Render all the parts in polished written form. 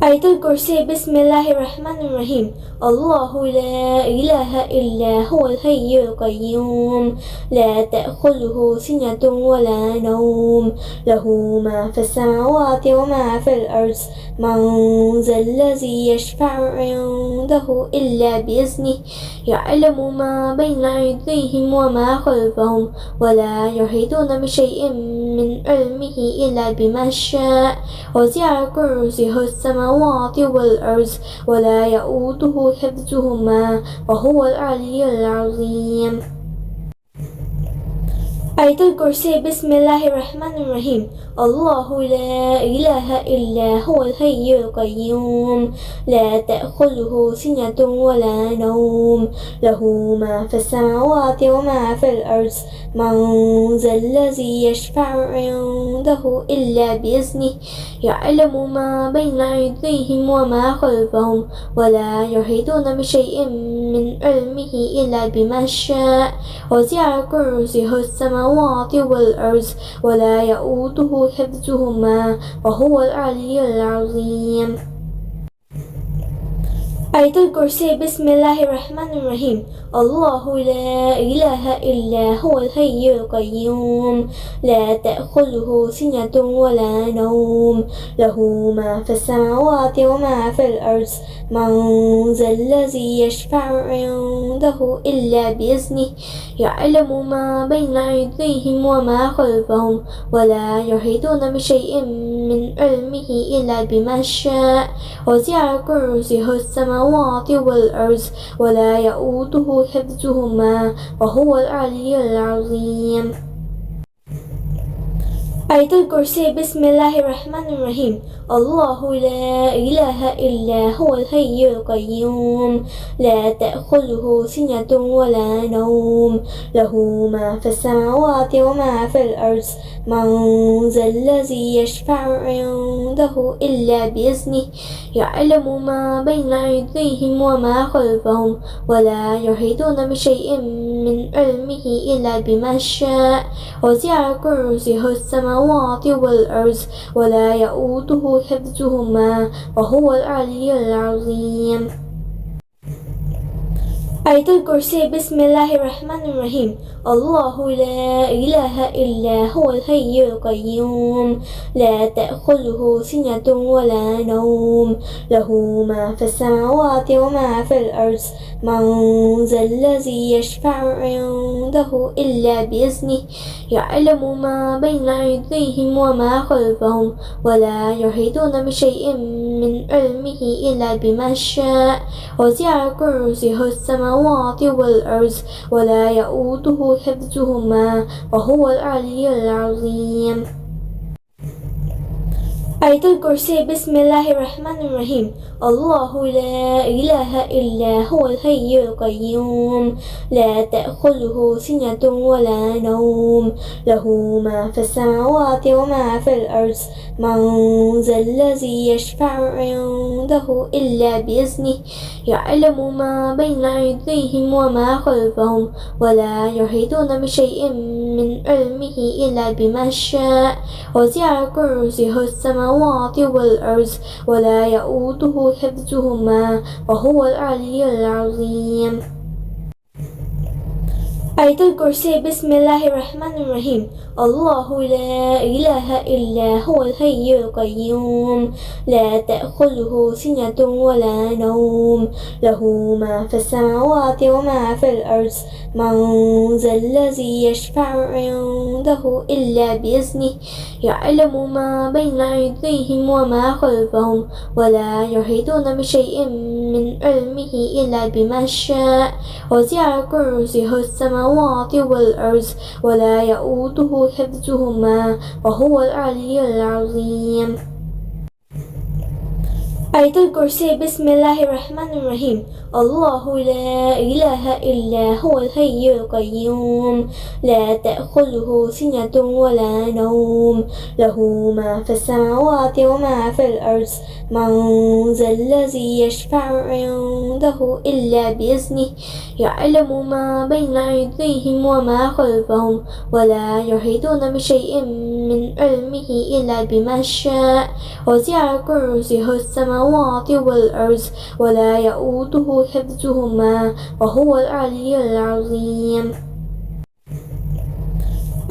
آية الكرسي. بسم الله الرحمن الرحيم. الله لا إله إلا هو الحي القيوم لا تأخذه سنة ولا نوم له ما في السماوات وما في الأرض من ذا الذي يشفع عنده إلا بإذنه يعلم ما بين أيديهم وما خلفهم ولا يحيطون بشيء من علمه إلا بما شاء وسع كرسيه السماوات والأرض ولا يؤوده حفظهما وهو العلي العظيم. آية الكرسي. بسم الله الرحمن الرحيم. الله لا إله إلا هو الحي القيوم لا تأخذه سنة ولا نوم له ما في السماوات وما في الأرض من ذا الذي يشفع عنده إلا بإذنه يعلم ما بين أيديهم وما خلفهم ولا يحيطون بشيء من علمه إلا بما شاء وسع كرسيه السماوات والأرض ولا يؤوده حفظهما وهو العلي العظيم. آية الكرسي. بسم الله الرحمن الرحيم. الله لا إله إلا هو الحي القيوم لا تأخذه سنة ولا نوم له ما في السماوات وما في الأرض من ذا الذي يشفع عنده إلا بإذنه يعلم ما بين أيديهم وما خلفهم ولا يحيطون بشيء من علمه إلا بما شاء وسع كرسيه السماوات والأرض ولا يؤوده حفظهما وهو العلي العظيم. آية الكرسي. بسم الله الرحمن الرحيم. الله لا إله إلا هو الحي القيوم لا تأخذه سنة ولا نوم له ما في السماوات وما في الأرض من ذا الذي يشفع عنده إلا بإذنه يعلم ما بين أيديهم وما خلفهم ولا يحيطون بشيء من علمه إلا بما شاء وسع كرسيه السماوات والأرض ولا يؤوده حفظهما وهو العلي العظيم. آية الكرسي. بسم الله الرحمن الرحيم. الله لا إله إلا هو الحي القيوم لا تأخذه سنة ولا نوم له ما في السماوات وما في الأرض من ذا الذي يشفع عنده إلا بإذنه يعلم ما بين أيديهم وما خلفهم ولا يحيطون بشيء من علمه إلا بما شاء وسع كرسيه السماوات والأرض ولا يؤوده حفظهما وهو العلي العظيم. آية الكرسي. بسم الله الرحمن الرحيم. الله لا إله إلا هو الحي القيوم لا تأخذه سنة ولا نوم له ما في السماوات وما في الأرض من ذا الذي يشفع عنده إلا بإذنه يعلم ما بين أيديهم وما خلفهم ولا يحيطون بشيء من علمه إلا بما شاء وسع كرسيه السماوات والأرض ولا يؤوده حفظهما وهو العلي العظيم. آية الكرسي. بسم الله الرحمن الرحيم. الله لا إله إلا هو الحي القيوم لا تأخذه سنة ولا نوم له ما في السماوات وما في الأرض من ذا الذي يشفع عنده إلا بإذنه يعلم ما بين أيديهم وما خلفهم ولا يحيطون بشيء من علمه إلا بما شاء وسع كرسيه السماوات والأرض ولا يؤوده حفظهما وهو العلي العظيم. آية الكرسي بسم الله الرحمن الرحيم الله لا إله إلا هو الحي القيوم لا تأخذه سنة ولا نوم له ما في السماوات وما في الأرض من ذا الذي يشفع عنده إلا بإذنه يعلم ما بين أيديهم وما خلفهم ولا يحيطون بشيء من علمه إلا بما شاء وسع كرسيه السماوات والأرض ولا يؤوده حفظهما وهو العلي العظيم.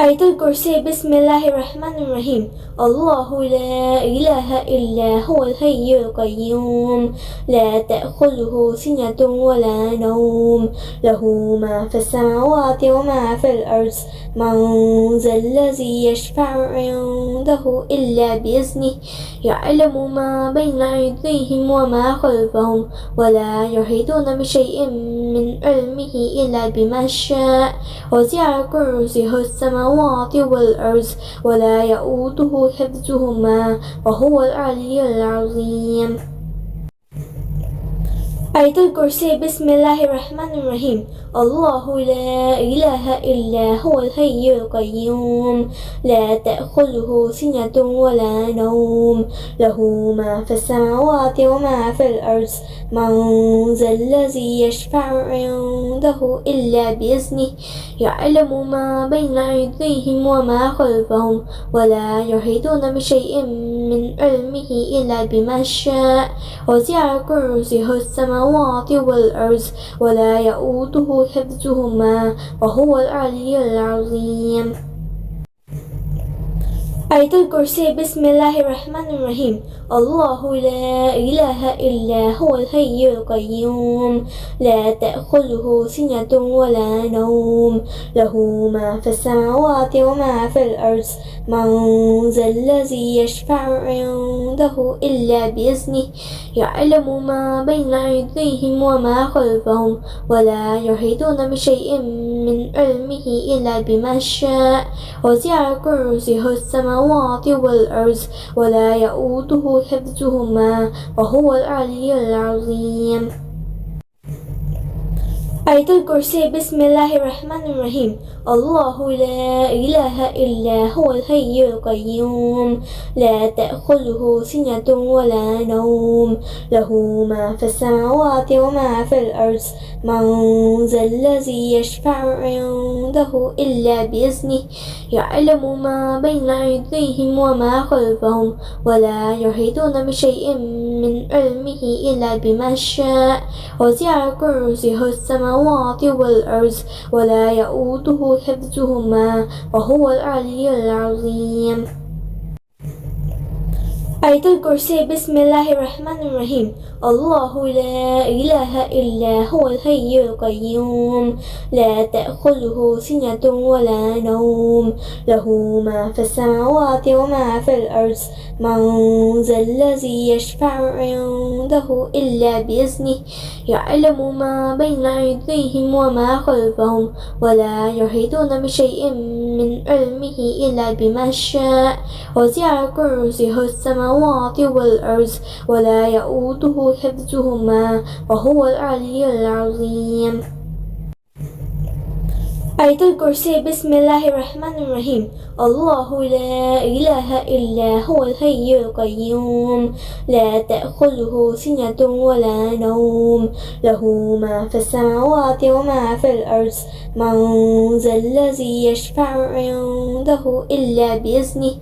آية الكرسي بسم الله الرحمن الرحيم الله لا إله إلا هو الحي القيوم لا تأخذه سنة ولا نوم له ما في السماوات وما في الأرض من ذا الذي يشفع عنده إلا بإذنه يعلم ما بين أيديهم وما خلفهم ولا يحيطون بشيء من علمه إلا بما شاء وسع كرسيه السماوات والأرض ولا يؤوده حفظهما وهو العلي العظيم. آية الكرسي بسم الله الرحمن الرحيم الله لا إله إلا هو الحي القيوم لا تأخذه سنة ولا نوم له ما في السماوات وما في الأرض من ذا الذي يشفع عنده إلا بإذنه يعلم ما بين أيديهم وما خلفهم ولا يحيطون بشيء من علمه إلا بما شاء وسع كرسيه السماوات والأرض ولا يؤوده حفظهما وهو العلي العظيم. آية الكرسي بسم الله الرحمن الرحيم الله لا إله إلا هو الحي القيوم لا تأخذه سنة ولا نوم له ما في السماوات وما في الأرض من ذا الذي يشفع عنده إلا بإذنه يعلم ما بين أيديهم وما خلفهم ولا يحيطون بشيء من علمه إلا بما شاء وسع كرسيه السماوات والأرض ولا يؤوده حفظهما وهو العلي العظيم. آية الكرسي بسم الله الرحمن الرحيم الله لا إله إلا هو الحي القيوم لا تأخذه سنة ولا نوم له ما في السماوات وما في الأرض من ذا الذي يشفع عنده إلا بإذنه يعلم ما بين أيديهم وما خلفهم ولا يحيطون بشيء من علمه إلا بما شاء وسع كرسيه السماوات والأرض ولا يؤوده حفظهما وهو العلي العظيم. آية الكرسي بسم الله الرحمن الرحيم الله لا إله إلا هو الحي القيوم لا تأخذه سنة ولا نوم له ما في السماوات وما في الأرض من ذا الذي يشفع عنده إلا بإذنه يعلم ما بين أيديهم وما خلفهم ولا يحيطون بشيء من علمه إلا بما شاء وسع كرسيه السماوات والأرض ولا يؤوده حفظهما وهو العلي العظيم. آية الكرسي بسم الله الرحمن الرحيم الله لا إله إلا هو الحي القيوم لا تأخذه سنة ولا نوم له ما في السماوات وما في الأرض من ذا الذي يشفع عنده إلا بإذنه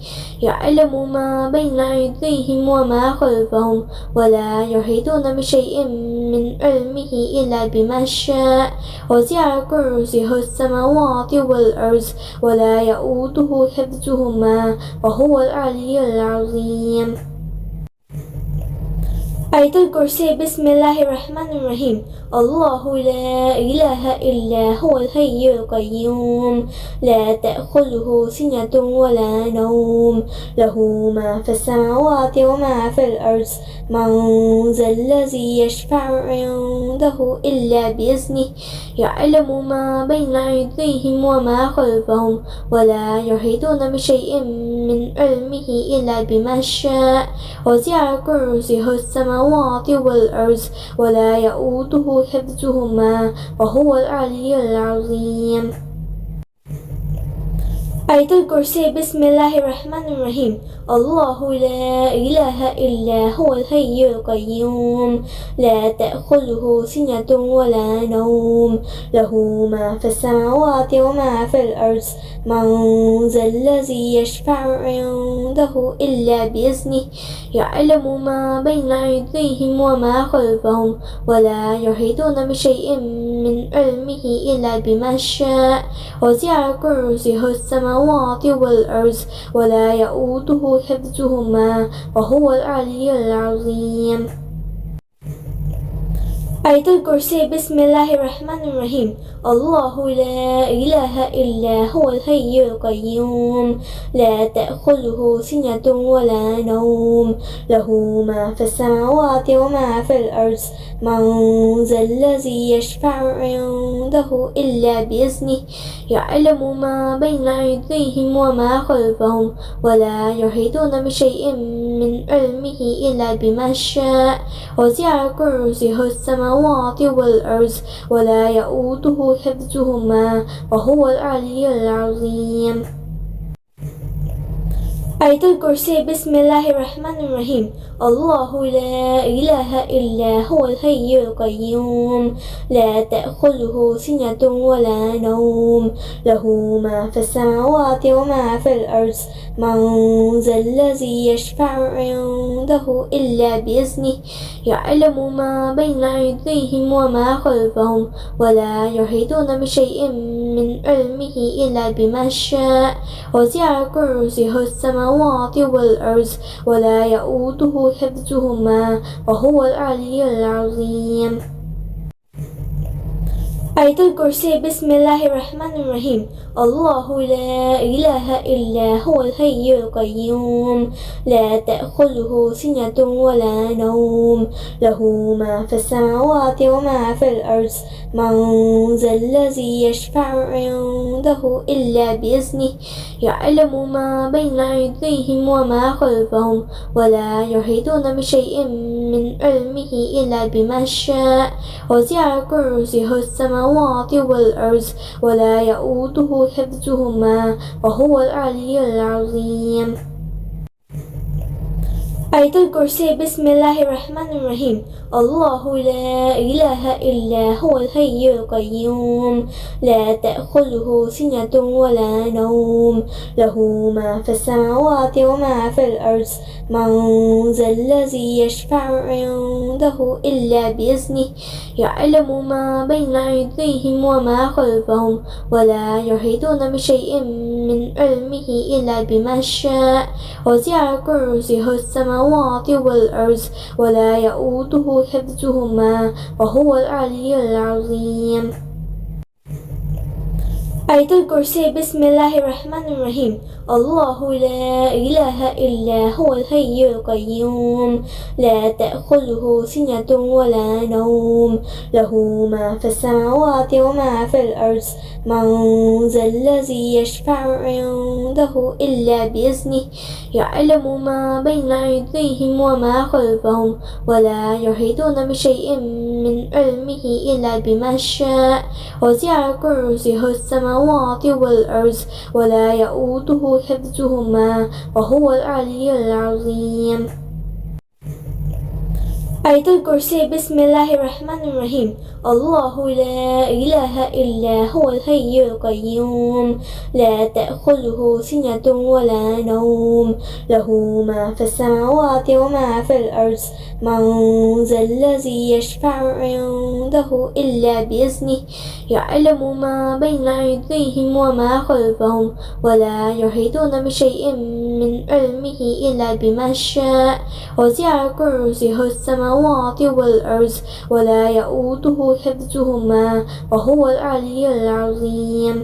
يعلم ما بين أيديهم وما خلفهم ولا يحيطون بشيء من علمه إلا بما شاء وسع كرسيه السماوات والأرض ولا يؤوده حفظهما وهو العلي العظيم. آية الكرسي بسم الله الرحمن الرحيم الله لا إله إلا هو الحي القيوم لا تأخذه سنة ولا نوم له ما في السماوات وما في الأرض من ذا الذي يشفع عنده إلا بإذنه يعلم ما بين أيديهم وما خلفهم ولا يحيطون بشيء من علمه إلا بما شاء وسع كرسيه السماوات السماوات والأرض ولا يؤوده حفظهما وهو العلي العظيم. آية الكرسي. بسم الله الرحمن الرحيم. الله لا إله إلا هو الحي القيوم لا تأخذه سنة ولا نوم له ما في السماوات وما في الأرض من ذا الذي يشفع عنده إلا بإذنه يعلم ما بين أيديهم وما خلفهم ولا يحيطون بشيء من علمه إلا بما شاء وسع كرسيه السماوات والأرض ولا يؤوده حفظهما وهو العلي العظيم. آية الكرسي. بسم الله الرحمن الرحيم. الله لا إله إلا هو الحي القيوم لا تأخذه سنة ولا نوم له ما في السماوات وما في الأرض من ذا الذي يشفع عنده إلا بإذنه يعلم ما بين أيديهم وما خلفهم ولا يحيطون بشيء من علمه إلا بما شاء وسع كرسيه السماوات والأرض ولا يؤوده حفظهما وهو العلي العظيم. آية الكرسي. بسم الله الرحمن الرحيم. الله لا إله إلا هو الحي القيوم لا تأخذه سنة ولا نوم له ما في السماوات وما في الأرض من ذا الذي يشفع عنده إلا بإذنه يعلم ما بين أيديهم وما خلفهم ولا يحيطون بشيء من علمه إلا بما شاء وسع كرسيه السماوات والأرض ولا يؤوده حفظهما وهو العلي العظيم. آية الكرسي. بسم الله الرحمن الرحيم. الله لا إله إلا هو الحي القيوم لا تأخذه سنة ولا نوم له ما في السماوات وما في الأرض من ذا الذي يشفع عنده إلا بإذنه يعلم ما بين أيديهم وما خلفهم ولا يحيطون بشيء من علمه إلا بما شاء وسع كرسيه السماوات والأرض ولا يؤوده حفظهما وهو العلي العظيم. آية الكرسي. بسم الله الرحمن الرحيم. الله لا إله إلا هو الحي القيوم لا تأخذه سنة ولا نوم له ما في السماوات وما في الأرض من ذا الذي يشفع عنده إلا بإذنه يعلم ما بين أيديهم وما خلفهم ولا يحيطون بشيء من علمه إلا بما شاء وسع كرسيه السماوات والأرض ولا يؤوده حفظهما وهو العلي العظيم. آية الكرسي. بسم الله الرحمن الرحيم. الله لا إله إلا هو الحي القيوم لا تأخذه سنة ولا نوم له ما في السماوات وما في الأرض من ذا الذي يشفع عنده إلا بإذنه يعلم ما بين أيديهم وما خلفهم ولا يحيطون بشيء من علمه إلا بما شاء وسع كرسيه السماوات والأرض ولا يؤوده حفظهما وهو العلي العظيم. آية الكرسي. بسم الله الرحمن الرحيم. الله لا إله إلا هو الحي القيوم لا تأخذه سنة ولا نوم له ما في السماوات وما في الأرض من ذا الذي يشفع عنده إلا بإذنه يعلم ما بين أيديهم وما خلفهم ولا يحيطون بشيء من علمه إلا بما شاء وسع كرسيه السماوات والأرض ولا يؤوده حفظهما وهو العلي العظيم.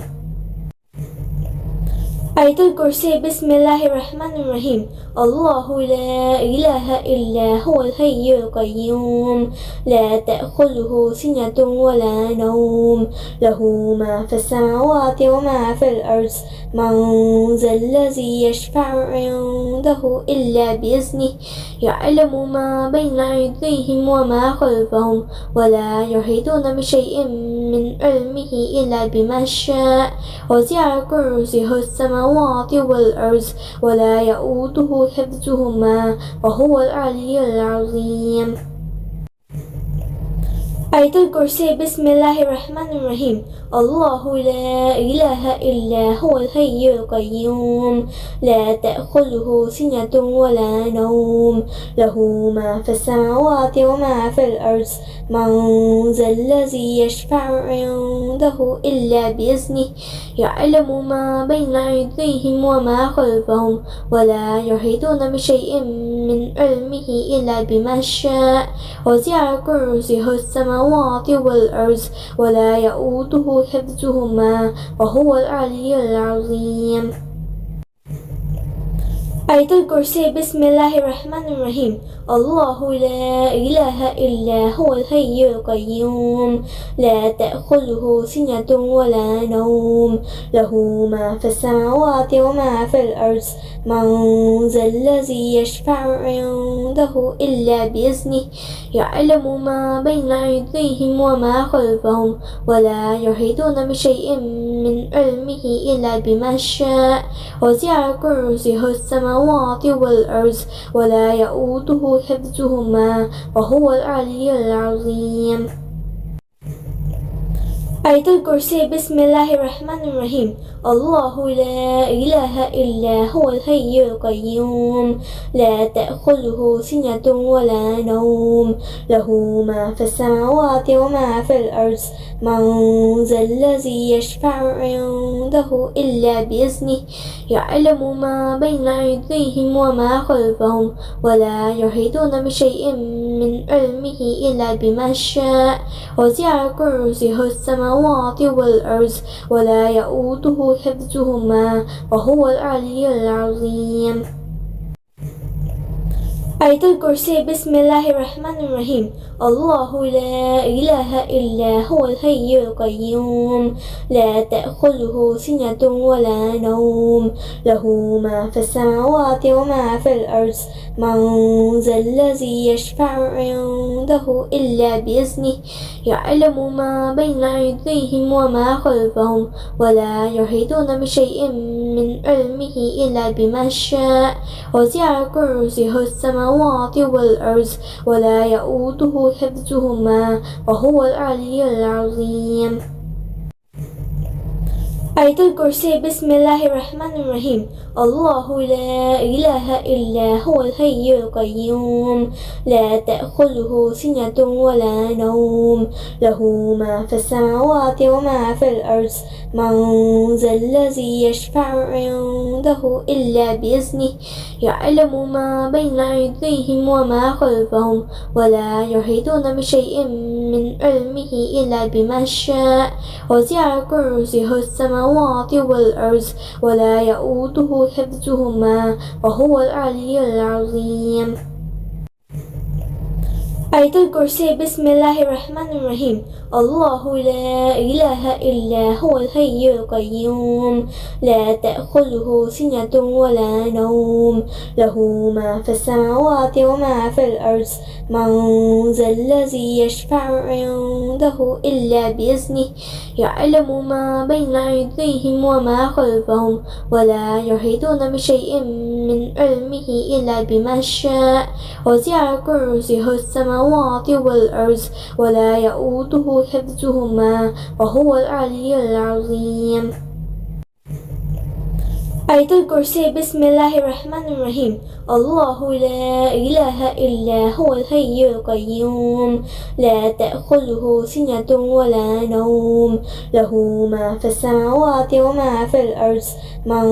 آية الكرسي بسم الله الرحمن الرحيم الله لا إله إلا هو الحي القيوم لا تأخذه سنة ولا نوم له ما في السماوات وما في الأرض من ذا الذي يشفع عنده إلا بإذنه يعلم ما بين أيديهم وما خلفهم ولا يحيطون بشيء من علمه إلا بما شاء وسع كرسيه السماوات والأرض ولا يؤوده حفظهما وهو العلي العظيم. آية الكرسي بسم الله الرحمن الرحيم الله لا إله إلا هو الحي القيوم لا تأخذه سنة ولا نوم له ما في السماوات وما في الأرض من ذا الذي يشفع عنده إلا بإذنه يعلم ما بين أيديهم وما خلفهم ولا يحيطون بشيء من علمه إلا بما شاء وسع كرسيه السماوات والأرض ولا يؤوده حفظهما وهو العلي العظيم. آية الكرسي بسم الله الرحمن الرحيم الله لا إله إلا هو الحي القيوم لا تأخذه سنة ولا نوم له ما في السماوات وما في الأرض من ذا الذي يشفع عنده إلا بإذنه يعلم ما بين أيديهم وما خلفهم ولا يحيطون بشيء من علمه إلا بما شاء وسع كرسيه السماوات والأرض ولا يؤوده حفظهما وهو العلي العظيم. آية الكرسي بسم الله الرحمن الرحيم الله لا إله إلا هو الحي القيوم لا تأخذه سنة ولا نوم له ما في السماوات وما في الأرض من ذا الذي يشفع عنده إلا بإذنه يعلم ما بين أيديهم وما خلفهم ولا يحيطون بشيء من علمه إلا بما شاء وسع كرسيه السماوات والأرض ولا يؤوده حفظهما وهو العلي العظيم. آية الكرسي بسم الله الرحمن الرحيم الله لا إله إلا هو الحي القيوم لا تأخذه سنة ولا نوم له ما في السماوات وما في الأرض من ذا الذي يشفع عنده إلا بإذنه يعلم ما بين أيديهم وما خلفهم ولا يحيطون بشيء من علمه إلا بما شاء وسع كرسيه السماوات والأرض ولا يؤوده حفظهما وهو العلي العظيم. آية الكرسي بسم الله الرحمن الرحيم الله لا إله إلا هو الحي القيوم لا تأخذه سنة ولا نوم له ما في السماوات وما في الأرض من ذا الذي يشفع عنده إلا بإذنه يعلم ما بين أيديهم وما خلفهم ولا يحيطون بشيء من علمه إلا بما شاء وسع كرسيه السماوات والأرض ولا يؤوده حفظهما وهو العلي العظيم. آية الكرسي بسم الله الرحمن الرحيم الله لا إله إلا هو الحي القيوم لا تأخذه سنة ولا نوم له ما في السماوات وما في الأرض من ذا الذي يشفع عنده إلا بإذنه يعلم ما بين أيديهم وما خلفهم ولا يحيطون بشيء من علمه إلا بما شاء وسع كرسيه السماوات والأرض ولا يؤوده حفظهما وهو العلي العظيم. آية الكرسي بسم الله الرحمن الرحيم الله لا إله إلا هو الحي القيوم لا تأخذه سنة ولا نوم له ما في السماوات وما في الأرض من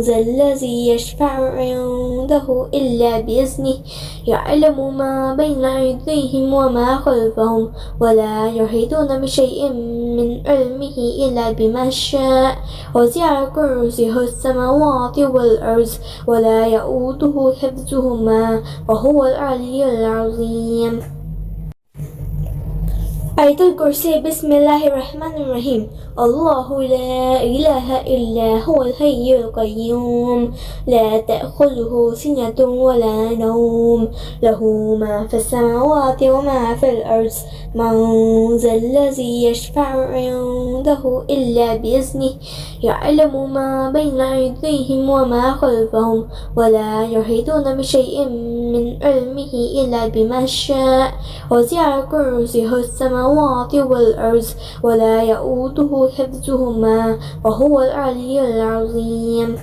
ذا الذي يشفع عنده إلا بإذنه يعلم ما بين أيديهم وما خلفهم ولا يحيطون بشيء من علمه إلا بما شاء وسع كرسيه السماوات السماوات والأرض ولا يؤوده حفظهما وهو العلي العظيم. آية الكرسي. بسم الله الرحمن الرحيم. الله لا إله إلا هو الحي القيوم لا تأخذه سنة ولا نوم له ما في السماوات وما في الأرض من ذا الذي يشفع عنده إلا بإذنه يعلم ما بين أيديهم وما خلفهم ولا يحيطون بشيء من علمه إلا بما شاء وسع كرسيه السماوات والأرض ولا يؤوده حفظهما وهو العلي العظيم.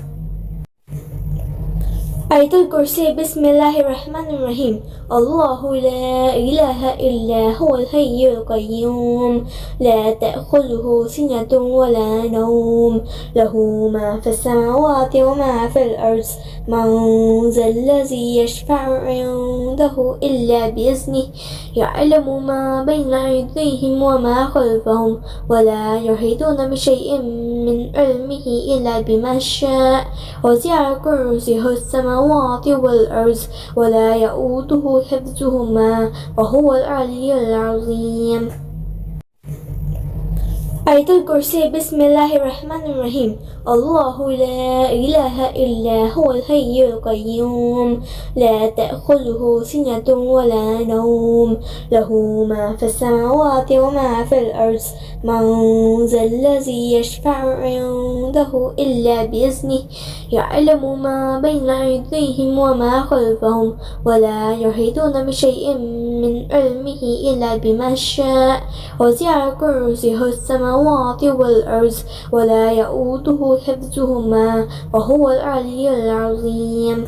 آية الكرسي. بسم الله الرحمن الرحيم. الله لا إله إلا هو الحي القيوم لا تأخذه سنة ولا نوم له ما في السماوات وما في الأرض من ذا الذي يشفع عنده إلا بإذنه يعلم ما بين أيديهم وما خلفهم ولا يحيطون بشيء من علمه إلا بما شاء وسع كرسيه السماوات والأرض ولا يؤوده حفظهما وهو العلي العظيم. آية الكرسي. بسم الله الرحمن الرحيم. الله لا إله إلا هو الحي القيوم لا تأخذه سنة ولا نوم له ما في السماوات وما في الأرض من ذا الذي يشفع عنده إلا بإذنه يعلم ما بين أيديهم وما خلفهم ولا يحيطون بشيء من علمه إلا بما شاء وسع كرسيه السماوات والأرض ولا يؤوده حفظهما وهو العلي العظيم.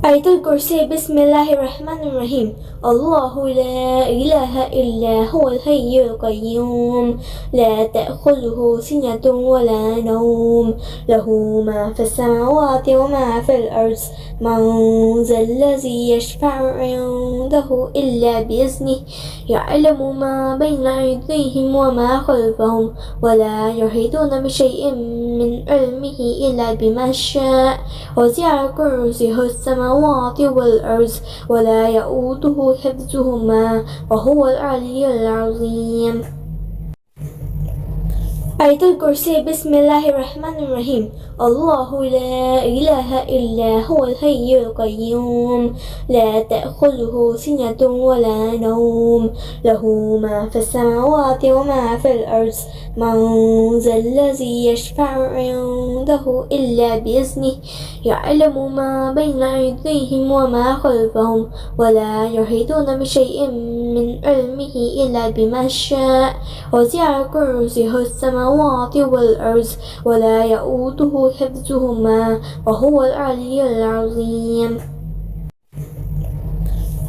آية الكرسي. بسم الله الرحمن الرحيم. الله لا إله إلا هو الحي القيوم لا تأخذه سنة ولا نوم له ما في السماوات وما في الأرض من ذا الذي يشفع عنده إلا بإذنه يعلم ما بين أيديهم وما خلفهم ولا يحيطون بشيء من علمه إلا بما شاء وسع كرسيه السماوات والأرض ولا يؤوده حفظهما وهو العلي العظيم. آية الكرسي. بسم الله الرحمن الرحيم. الله لا إله إلا هو الحي القيوم لا تأخذه سنة ولا نوم له ما في السماوات وما في الأرض من ذا الذي يشفع عنده إلا بإذنه يعلم ما بين أيديهم وما خلفهم ولا يحيطون بشيء من علمه إلا بما شاء وسع كرسيه السماوات والأرض ولا يؤوده حفظهما وهو العلي العظيم.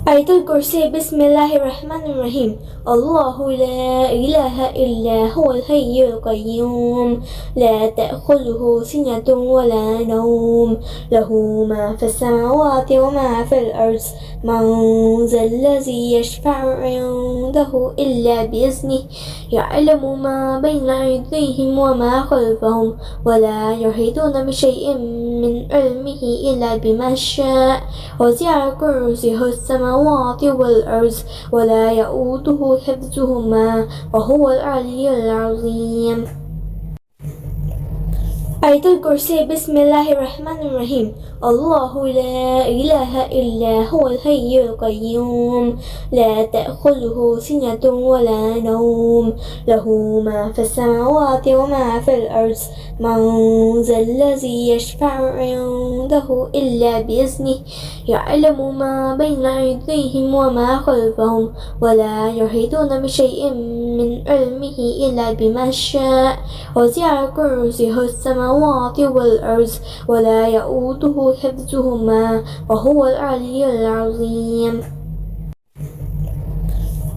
آية الكرسي. بسم الله الرحمن الرحيم. الله لا إله إلا هو الحي القيوم لا تأخذه سنة ولا نوم له ما في السماوات وما في الأرض من ذا الذي يشفع عنده إلا بإذنه يعلم ما بين أيديهم وما خلفهم ولا يحيطون بشيء من علمه إلا بما شاء وسع كرسيه السماوات والأرض ولا يؤوده حفظهما وهو العلي العظيم. آية الكرسي. بسم الله الرحمن الرحيم. الله لا إله إلا هو الحي القيوم لا تأخذه سنة ولا نوم له ما في السماوات وما في الأرض من ذا الذي يشفع عنده إلا بإذنه يعلم ما بين أيديهم وما خلفهم ولا يحيطون بشيء من علمه إلا بما شاء وسع كرسيه السماوات والأرض ولا يؤوده حفظهما وهو العلي العظيم.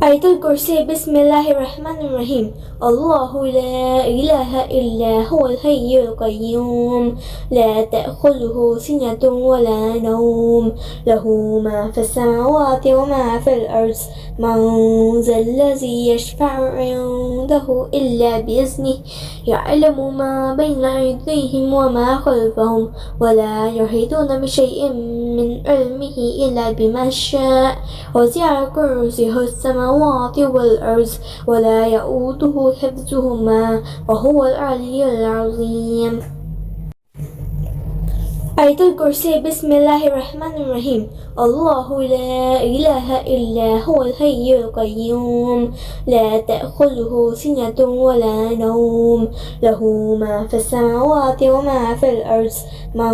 آية الكرسي بسم الله الرحمن الرحيم الله لا إله إلا هو الحي القيوم لا تأخذه سنة ولا نوم له ما في السماوات وما في الأرض من ذا الذي يشفع عنده إلا بإذنه يعلم ما بين أيديهم وما خلفهم ولا يحيطون بشيء من علمه إلا بما شاء وسع كرسيه السماوات والأرض ولا يؤوده حفظهما وهو العلي العظيم. آية الكرسي بسم الله الرحمن الرحيم الله لا إله إلا هو الحي القيوم لا تأخذه سنة ولا نوم له ما في السماوات وما في الأرض من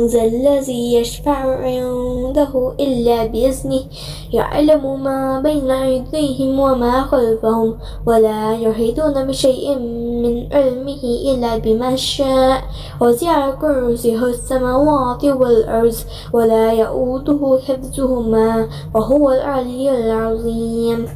ذا الذي يشفع عنده إلا بإذنه يعلم ما بين أيديهم وما خلفهم ولا يحيطون بشيء من علمه إلا بما شاء وسع كرسيه السماوات والأرض ولا يؤوده حفظهما وهو العلي العظيم.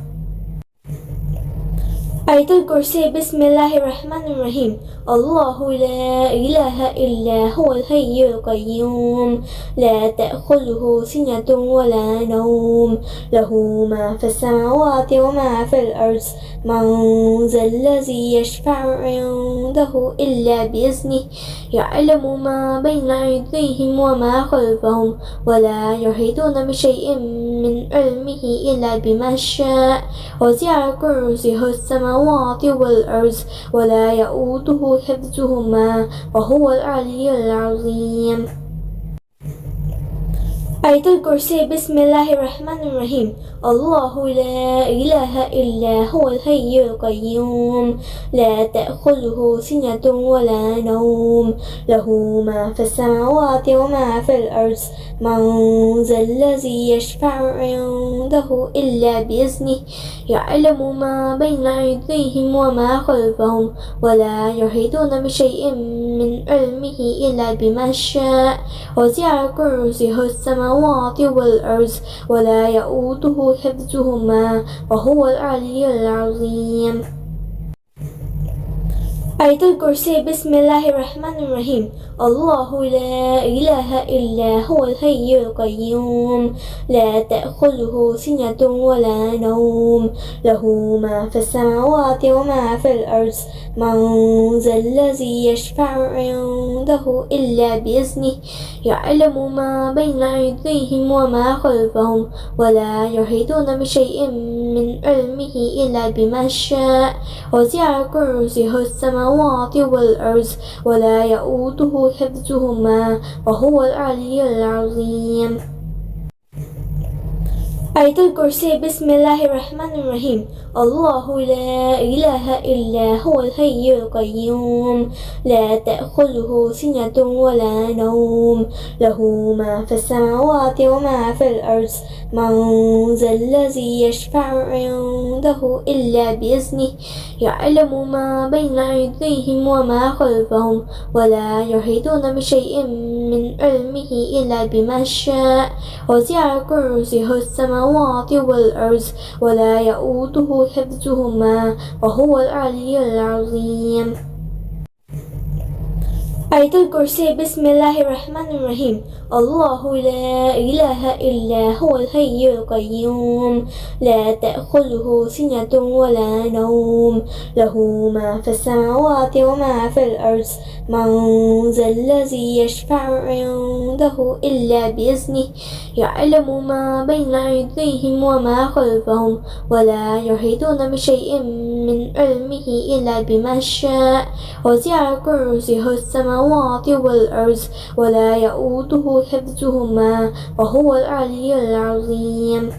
آية الكرسي بسم الله الرحمن الرحيم الله لا إله إلا هو الحي القيوم لا تأخذه سنة ولا نوم له ما في السماوات وما في الأرض من ذا الذي يشفع عنده إلا بإذنه يعلم ما بين أيديهم وما خلفهم ولا يحيطون بشيء من علمه إلا بما شاء وسع كرسيه السماوات والأرض ولا يؤوده حفظهما وهو العلي العظيم. آية الكرسي بسم الله الرحمن الرحيم الله لا إله إلا هو الحي القيوم لا تأخذه سنة ولا نوم له ما في السماوات وما في الأرض من ذا الذي يشفع عنده إلا بإذنه يعلم ما بين أيديهم وما خلفهم ولا يحيطون بشيء من علمه إلا بما شاء وسع كرسيه السماوات والأرض ولا يؤوده حفظهما وهو العلي العظيم. آية الكرسي بسم الله الرحمن الرحيم الله لا إله إلا هو الحي القيوم لا تأخذه سنة ولا نوم له ما في السماوات وما في الأرض من ذا الذي يشفع عنده إلا بإذنه يعلم ما بين أيديهم وما خلفهم ولا يحيطون بشيء من علمه إلا بما شاء وسع كرسيه السماوات والأرض ولا يؤوده حفظهما وهو العلي العظيم. آية الكرسي بسم الله الرحمن الرحيم الله لا إله إلا هو الحي القيوم لا تأخذه سنة ولا نوم له ما في السماوات وما في الأرض من ذا الذي يشفع عنده إلا بإذنه يعلم ما بين أيديهم وما خلفهم ولا يحيطون بشيء من علمه إلا بما شاء وسع كرسيه السماوات والأرض ولا يؤوده حفظهما وهو العلي العظيم. آية الكرسي بسم الله الرحمن الرحيم الله لا إله إلا هو الحي القيوم لا تأخذه سنة ولا نوم له ما في السماوات وما في الأرض من ذا الذي يشفع عنده إلا بإذنه يعلم ما بين أيديهم وما خلفهم ولا يحيطون بشيء من علمه إلا بما شاء وسع كرسيه السماوات والأرض ولا يؤوده حفظهما وهو العلي العظيم.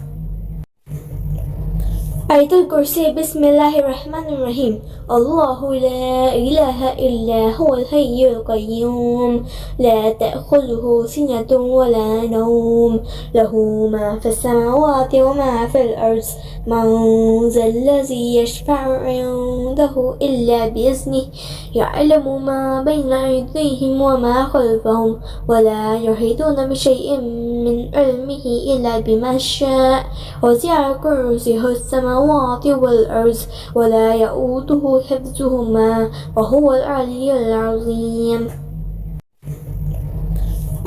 آية الكرسي بسم الله الرحمن الرحيم الله لا إله إلا هو الحي القيوم لا تأخذه سنة ولا نوم له ما في السماوات وما في الأرض من ذا الذي يشفع عنده إلا بإذنه يعلم ما بين أيديهم وما خلفهم ولا يحيطون بشيء من علمه إلا بما شاء وسع كرسيه السماوات السماوات والأرض ولا يؤوده حفظهما وهو العلي العظيم.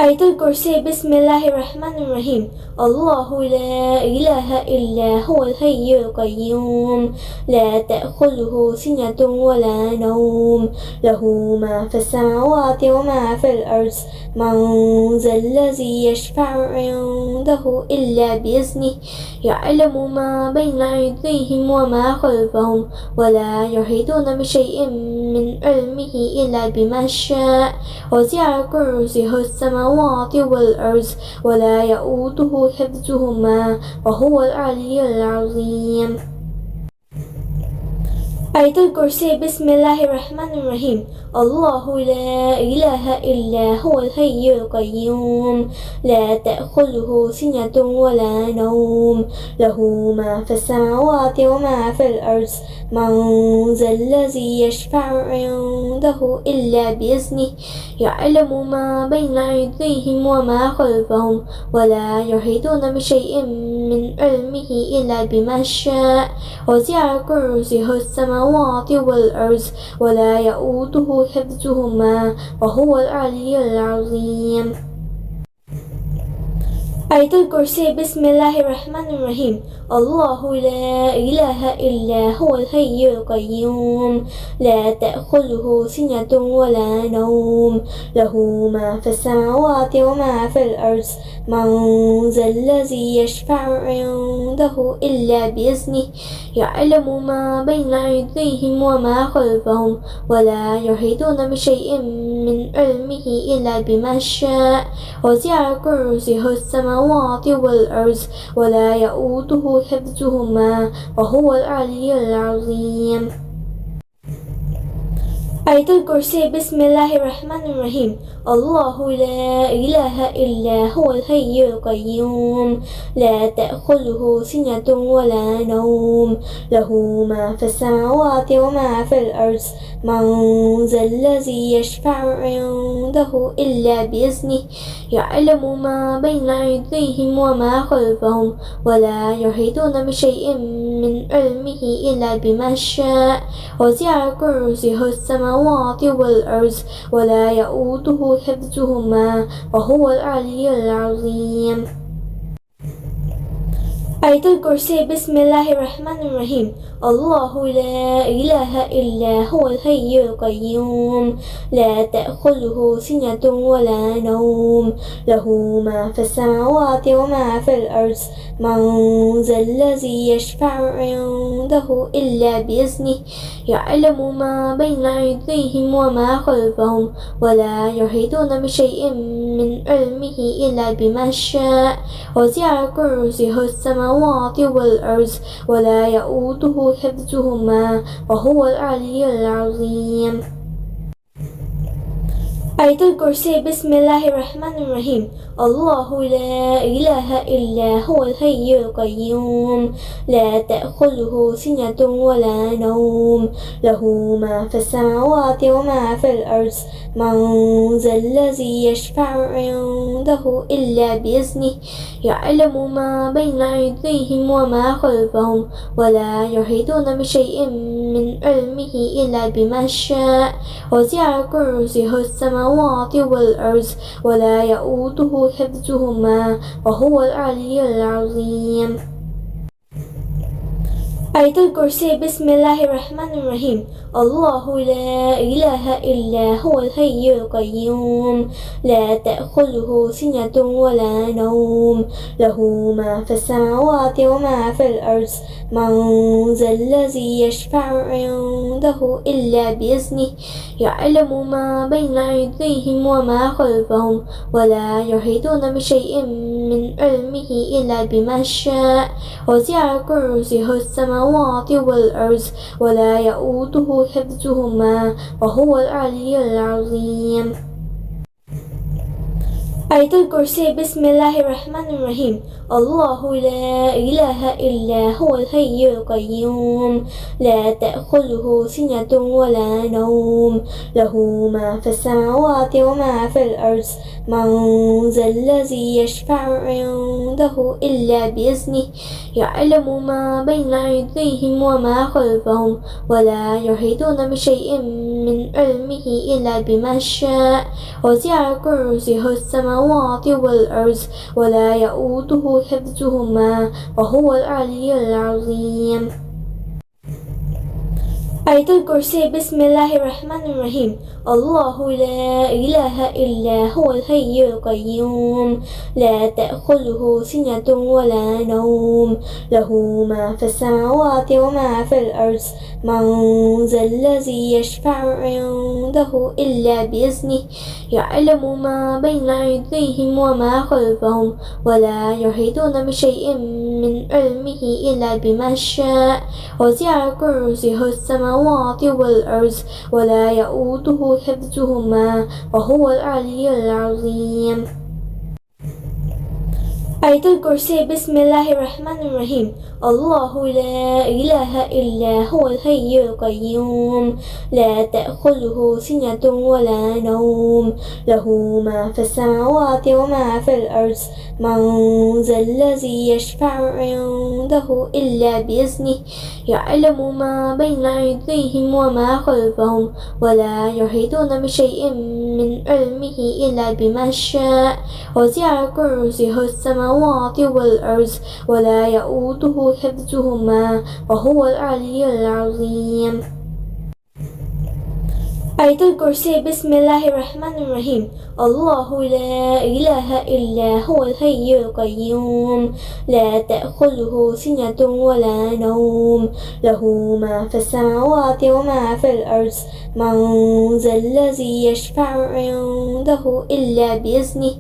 آية الكرسي. بسم الله الرحمن الرحيم. الله لا إله إلا هو الحي القيوم لا تأخذه سنة ولا نوم له ما في السماوات وما في الأرض من ذا الذي يشفع عنده إلا بإذنه يعلم ما بين أيديهم وما خلفهم ولا يحيطون بشيء من علمه إلا بما شاء وسع كرسيه السماوات والأرض ولا يؤوده حفظهما وهو العلي العظيم. آية الكرسي. بسم الله الرحمن الرحيم. الله لا إله إلا هو الحي القيوم لا تأخذه سنة ولا نوم له ما في السماوات وما في الأرض من ذا الذي يشفع عنده إلا بإذنه يعلم ما بين أيديهم وما خلفهم ولا يحيطون بشيء من علمه إلا بما شاء وسع كرسيه السماوات والأرض ولا يؤوده حفظهما وهو العلي العظيم. آية الكرسي. بسم الله الرحمن الرحيم. الله لا إله إلا هو الحي القيوم لا تأخذه سنة ولا نوم له ما في السماوات وما في الأرض من ذا الذي يشفع عنده إلا بإذنه يعلم ما بين أيديهم وما خلفهم ولا يحيطون بشيء من علمه إلا بما شاء وسع كرسيه السماوات والأرض ولا يؤوده حفظهما وهو العلي العظيم. آية الكرسي. بسم الله الرحمن الرحيم. الله لا إله إلا هو الحي القيوم لا تأخذه سنة ولا نوم له ما في السماوات وما في الأرض من ذا الذي يشفع عنده إلا بإذنه يعلم ما بين أيديهم وما خلفهم ولا يحيطون بشيء من علمه إلا بما شاء وسع كرسيه السماوات والأرض ولا يؤوده حفظهما وهو العلي العظيم. آية الكرسي. بسم الله الرحمن الرحيم. الله لا إله إلا هو الحي القيوم لا تأخذه سنة ولا نوم له ما في السماوات وما في الأرض من ذا الذي يشفع عنده إلا بإذنه يعلم ما بين أيديهم وما خلفهم ولا يحيطون بشيء من علمه إلا بما شاء وسع كرسيه السماوات والأرض ولا يؤوده حفظهما وهو العلي العظيم. آية الكرسي. بسم الله الرحمن الرحيم. الله لا إله إلا هو الحي القيوم لا تأخذه سنة ولا نوم له ما في السماوات وما في الأرض من ذا الذي يشفع عنده إلا بإذنه يعلم ما بين أيديهم وما خلفهم ولا يحيطون بشيء من علمه إلا بما شاء وسع كرسيه السماوات والأرض ولا يؤوده حفظهما وهو العلي العظيم. آية الكرسي. بسم الله الرحمن الرحيم. الله لا إله إلا هو الحي القيوم لا تأخذه سنة ولا نوم له ما في السماوات وما في الأرض من ذا الذي يشفع عنده إلا بإذنه يعلم ما بين أيديهم وما خلفهم ولا يحيطون بشيء من علمه إلا بما شاء وسع كرسيه السماوات والأرض ولا يؤوده حفظهما وهو العلي العظيم. آية الكرسي بسم الله الرحمن الرحيم الله لا إله إلا هو الحي القيوم لا تأخذه سنة ولا نوم له ما في السماوات وما في الأرض من ذا الذي يشفع عنده إلا بإذنه يعلم ما بين أيديهم وما خلفهم ولا يحيطون بشيء من علمه إلا بما شاء وسع كرسيه السماوات والأرض ولا يؤوده حفظهما وهو العلي العظيم. آية الكرسي بسم الله الرحمن الرحيم الله لا إله إلا هو الحي القيوم لا تأخذه سنة ولا نوم له ما في السماوات وما في الأرض من ذا الذي يشفع عنده إلا بإذنه يعلم ما بين أيديهم وما خلفهم ولا يحيطون بشيء من علمه إلا بما شاء وسع كرسيه السماوات والأرض ولا يؤوده حفظهما وهو العلي العظيم. آية الكرسي بسم الله الرحمن الرحيم الله لا إله إلا هو الحي القيوم لا تأخذه سنة ولا نوم له ما في السماوات وما في الأرض من ذا الذي يشفع عنده إلا بإذنه يعلم ما بين أيديهم وما خلفهم ولا يحيطون بشيء من علمه إلا بما شاء وسع كرسيه السماوات والأرض ولا يؤوده حفظهما وهو العلي العظيم. آية الكرسي بسم الله الرحمن الرحيم الله لا إله إلا هو الحي القيوم لا تأخذه سنة ولا نوم له ما في السماوات وما في الأرض من ذا الذي يشفع عنده إلا بإذنه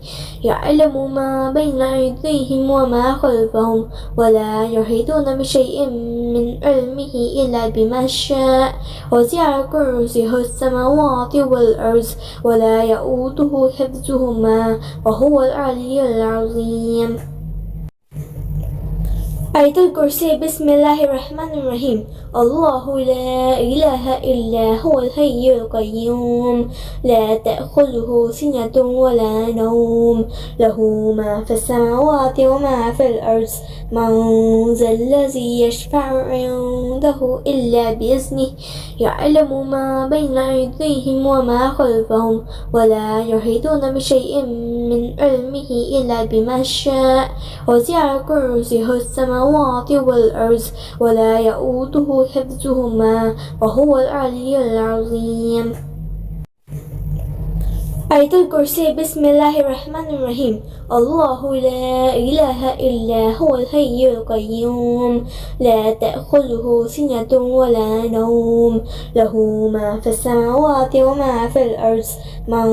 يعلم ما بين أيديهم وما خلفهم ولا يحيطون بشيء من علمه إلا بما شاء وسع كرسيه السماوات والأرض ولا يؤوده حفظهما وهو العلي العظيم. آية الكرسي بسم الله الرحمن الرحيم الله لا إله إلا هو الحي القيوم لا تأخذه سنة ولا نوم له ما في السماوات وما في الأرض من ذا الذي يشفع عنده إلا بإذنه يعلم ما بين أيديهم وما خلفهم ولا يحيطون بشيء من علمه إلا بما شاء وسع كرسيه السماوات والأرض ولا يؤوده حفظهما وهو العلي العظيم. آية الكرسي بسم الله الرحمن الرحيم الله لا إله إلا هو الحي القيوم لا تأخذه سنة ولا نوم له ما في السماوات وما في الأرض من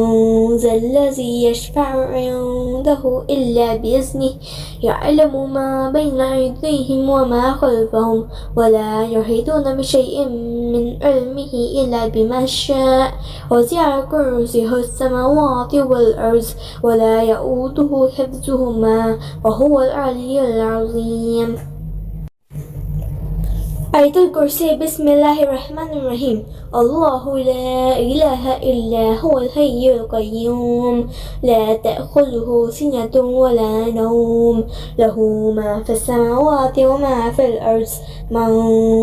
ذا الذي يشفع عنده إلا بإذنه يعلم ما بين أيديهم وما خلفهم ولا يحيطون بشيء من علمه إلا بما شاء وسع كرسيه السماوات والأرض ولا يؤوده حفظهما وهو العلي العظيم. آية الكرسي بسم الله الرحمن الرحيم الله لا إله إلا هو الحي القيوم لا تأخذه سنة ولا نوم له ما في السماوات وما في الأرض من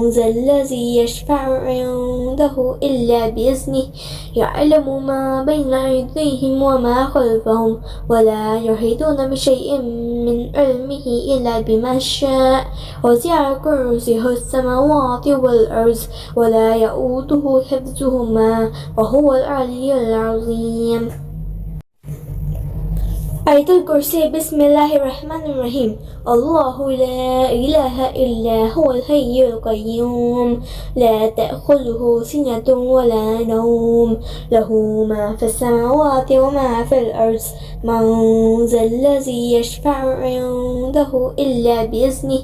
ذا الذي يشفع عنده إلا بإذنه يعلم ما بين أيديهم وما خلفهم ولا يحيطون بشيء من علمه إلا بما شاء وسع كرسيه السماوات والأرض ولا يؤوده حفظهما وهو العلي العظيم. آية الكرسي بسم الله الرحمن الرحيم الله لا إله إلا هو الحي القيوم لا تأخذه سنة ولا نوم له ما في السماوات وما في الأرض من ذا الذي يشفع عنده إلا بإذنه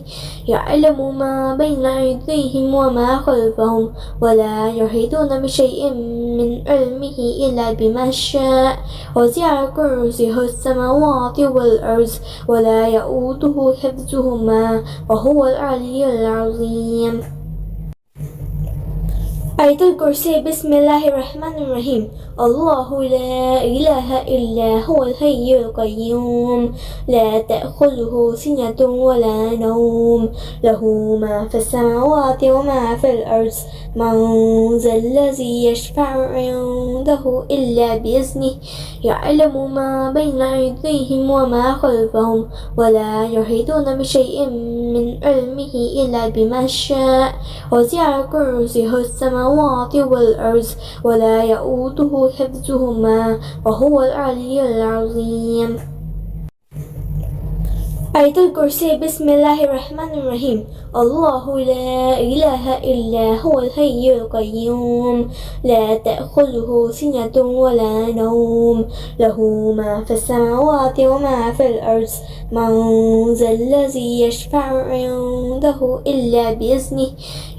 يعلم ما بين أيديهم وما خلفهم ولا يحيطون بشيء من علمه إلا بما شاء وسع كرسيه السماوات السماوات والأرض ولا يؤوده حفظهما وهو العلي العظيم. آية الكرسي. بسم الله الرحمن الرحيم. الله لا إله إلا هو الحي القيوم لا تأخذه سنة ولا نوم له ما في السماوات وما في الأرض من ذا الذي يشفع عنده إلا بإذنه يعلم ما بين أيديهم وما خلفهم ولا يحيطون بشيء من علمه إلا بما شاء وسع كرسيه السماوات والأرض ولا يؤوده حفظهما وهو العلي العظيم. آية الكرسي. بسم الله الرحمن الرحيم. الله لا إله إلا هو الحي القيوم لا تأخذه سنة ولا نوم له ما في السماوات وما في الأرض من ذا الذي يشفع عنده إلا بإذنه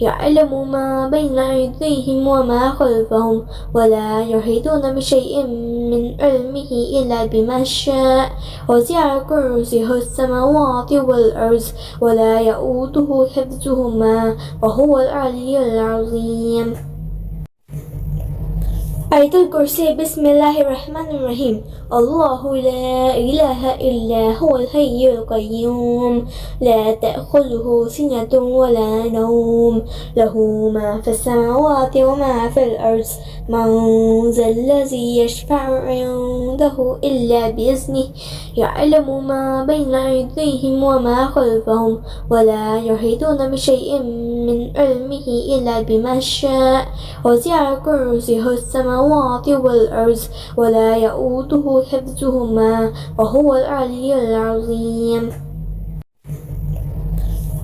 يعلم ما بين أيديهم وما خلفهم ولا يحيطون بشيء من علمه إلا بما شاء وسع كرسيه السماوات والأرض ولا يؤوده حفظهما وهو العلي العظيم. آية الكرسي. بسم الله الرحمن الرحيم. الله لا إله إلا هو الحي القيوم لا تأخذه سنة ولا نوم له ما في السماوات وما في الأرض من ذا الذي يشفع عنده إلا بإذنه يعلم ما بين أيديهم وما خلفهم ولا يحيطون بشيء من علمه إلا بما شاء وسع كرسيه السماوات والأرض ولا يؤوده حفظهما وهو العلي العظيم.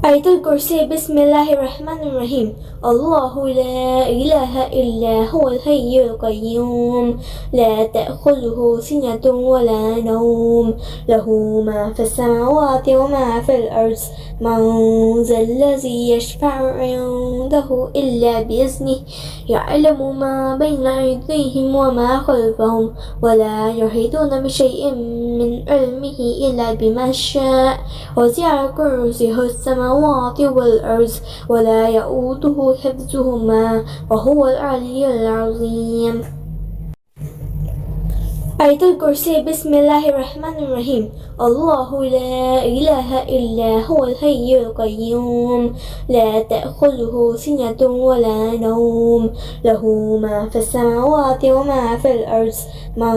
آية الكرسي. بسم الله الرحمن الرحيم. الله لا إله إلا هو الحي القيوم لا تأخذه سنة ولا نوم له ما في السماوات وما في الأرض من ذا الذي يشفع عنده إلا بإذنه يعلم ما بين أيديهم وما خلفهم ولا يحيطون بشيء من علمه إلا بما شاء وسع كرسيه السماوات والأرض ولا يؤوده حفظهما وهو العلي العظيم. آية الكرسي. بسم الله الرحمن الرحيم. الله لا إله إلا هو الحي القيوم لا تأخذه سنة ولا نوم له ما في السماوات وما في الأرض من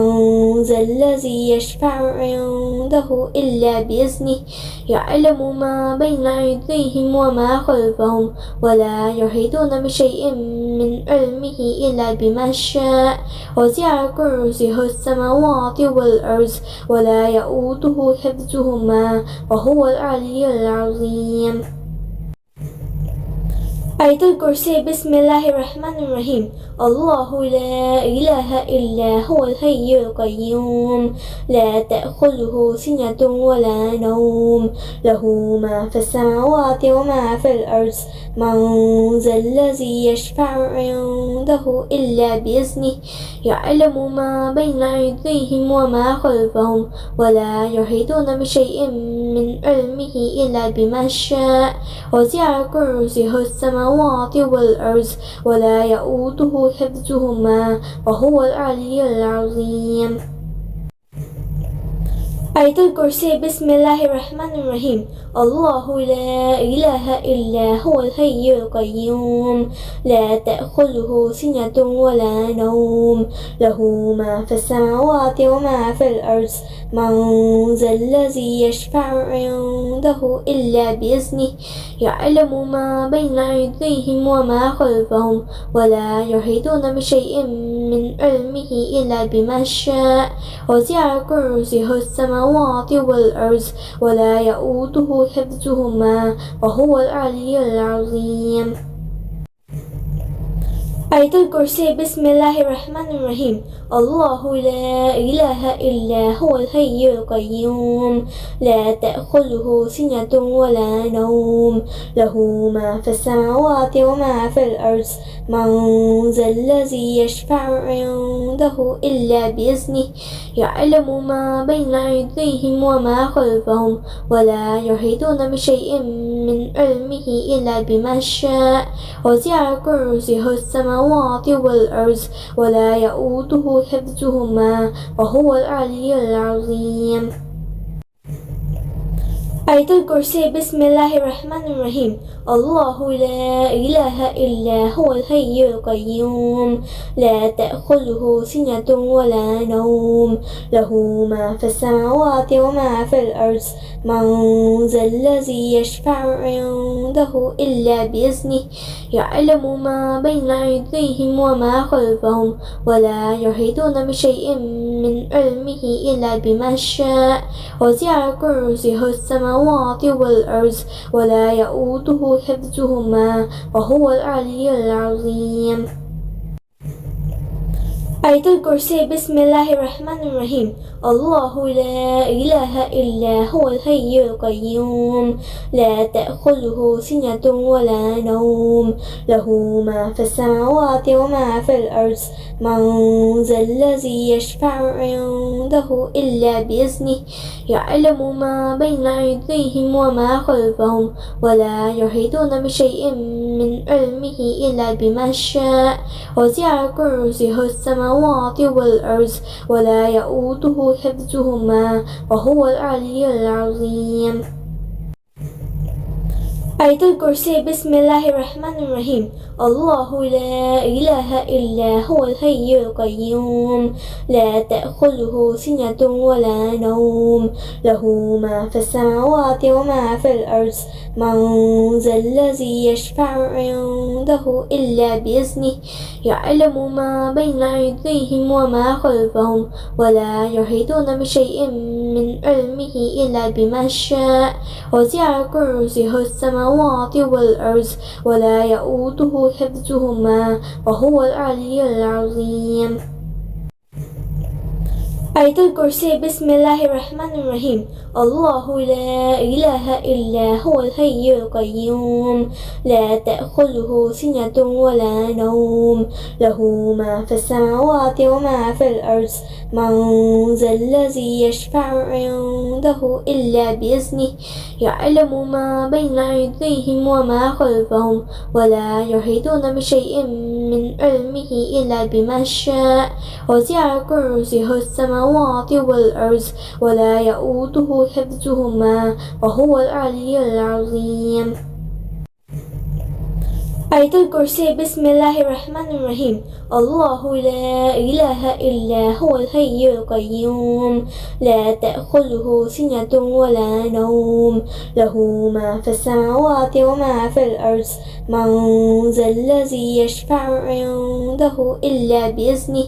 ذا الذي يشفع عنده إلا بإذنه يعلم ما بين أيديهم وما خلفهم ولا يحيطون بشيء من علمه إلا بما شاء وسع كرسيه السماوات والأرض ولا يؤوده حفظهما وهو العلي العظيم. آية الكرسي. بسم الله الرحمن الرحيم. الله لا إله إلا هو الحي القيوم لا تأخذه سنة ولا نوم له ما في السماوات وما في الأرض من ذا الذي يشفع عنده إلا بإذنه يعلم ما بين أيديهم وما خلفهم ولا يحيطون بشيء من علمه إلا بما شاء وسع كرسيه السماوات والأرض ولا يؤوده حفظهما وهو العلي العظيم. آية الكرسي. بسم الله الرحمن الرحيم. الله لا إله إلا هو الحي القيوم لا تأخذه سنة ولا نوم له ما في السماوات وما في الأرض من ذا الذي يشفع عنده إلا بإذنه يعلم ما بين أيديهم وما خلفهم ولا يحيطون بشيء من علمه إلا بما شاء وسع كرسيه السماوات والأرض ولا يؤوده حفظهما وهو العلي العظيم. آية الكرسي بسم الله الرحمن الرحيم الله لا إله إلا هو الحي القيوم لا تأخذه سنة ولا نوم له ما في السماوات وما في الأرض من ذا الذي يشفع عنده إلا بإذنه يعلم ما بين أيديهم وما خلفهم ولا يحيطون بشيء من علمه إلا بما شاء وسع كرسيه السماوات والأرض ولا يؤوده حفظهما وهو العلي العظيم. آية الكرسي بسم الله الرحمن الرحيم الله لا إله إلا هو الحي القيوم لا تأخذه سنة ولا نوم له ما في السماوات وما في الأرض من ذا الذي يشفع عنده إلا بإذنه يعلم ما بين أيديهم وما خلفهم ولا يحيطون بشيء من علمه إلا بما شاء وسع كرسيه السماوات والأرض ولا يؤوده حفظهما وهو العلي العظيم. آية الكرسي بسم الله الرحمن الرحيم الله لا إله إلا هو الحي القيوم لا تأخذه سنة ولا نوم له ما في السماوات وما في الأرض من ذا الذي يشفع عنده إلا بإذنه يعلم ما بين أيديهم وما خلفهم ولا يحيطون بشيء من علمه إلا بما شاء وسع كرسيه السماوات والأرض ولا يؤوده حفظهما وهو العلي العظيم. آية الكرسي بسم الله الرحمن الرحيم الله لا إله إلا هو الحي القيوم لا تأخذه سنة ولا نوم له ما في السماوات وما في الأرض من ذا الذي يشفع عنده إلا بإذنه يعلم ما بين أيديهم وما خلفهم ولا يحيطون بشيء من علمه إلا بما شاء وسع كرسيه السماوات والأرض ولا يؤوده حفظهما وهو العلي العظيم. آية الكرسي بسم الله الرحمن الرحيم الله لا إله إلا هو الحي القيوم لا تأخذه سنة ولا نوم له ما في السماوات وما في الأرض من ذا الذي يشفع عنده إلا بإذنه يعلم ما بين أيديهم وما خلفهم ولا يحيطون بشيء من علمه إلا بما شاء وسع كرسيه السماوات والأرض ولا يؤوده حفظهما وهو العلي العظيم. آية الكرسي بسم الله الرحمن الرحيم الله لا إله إلا هو الحي القيوم لا تأخذه سنة ولا نوم له ما في السماوات وما في الأرض من ذا الذي يشفع عنده إلا بإذنه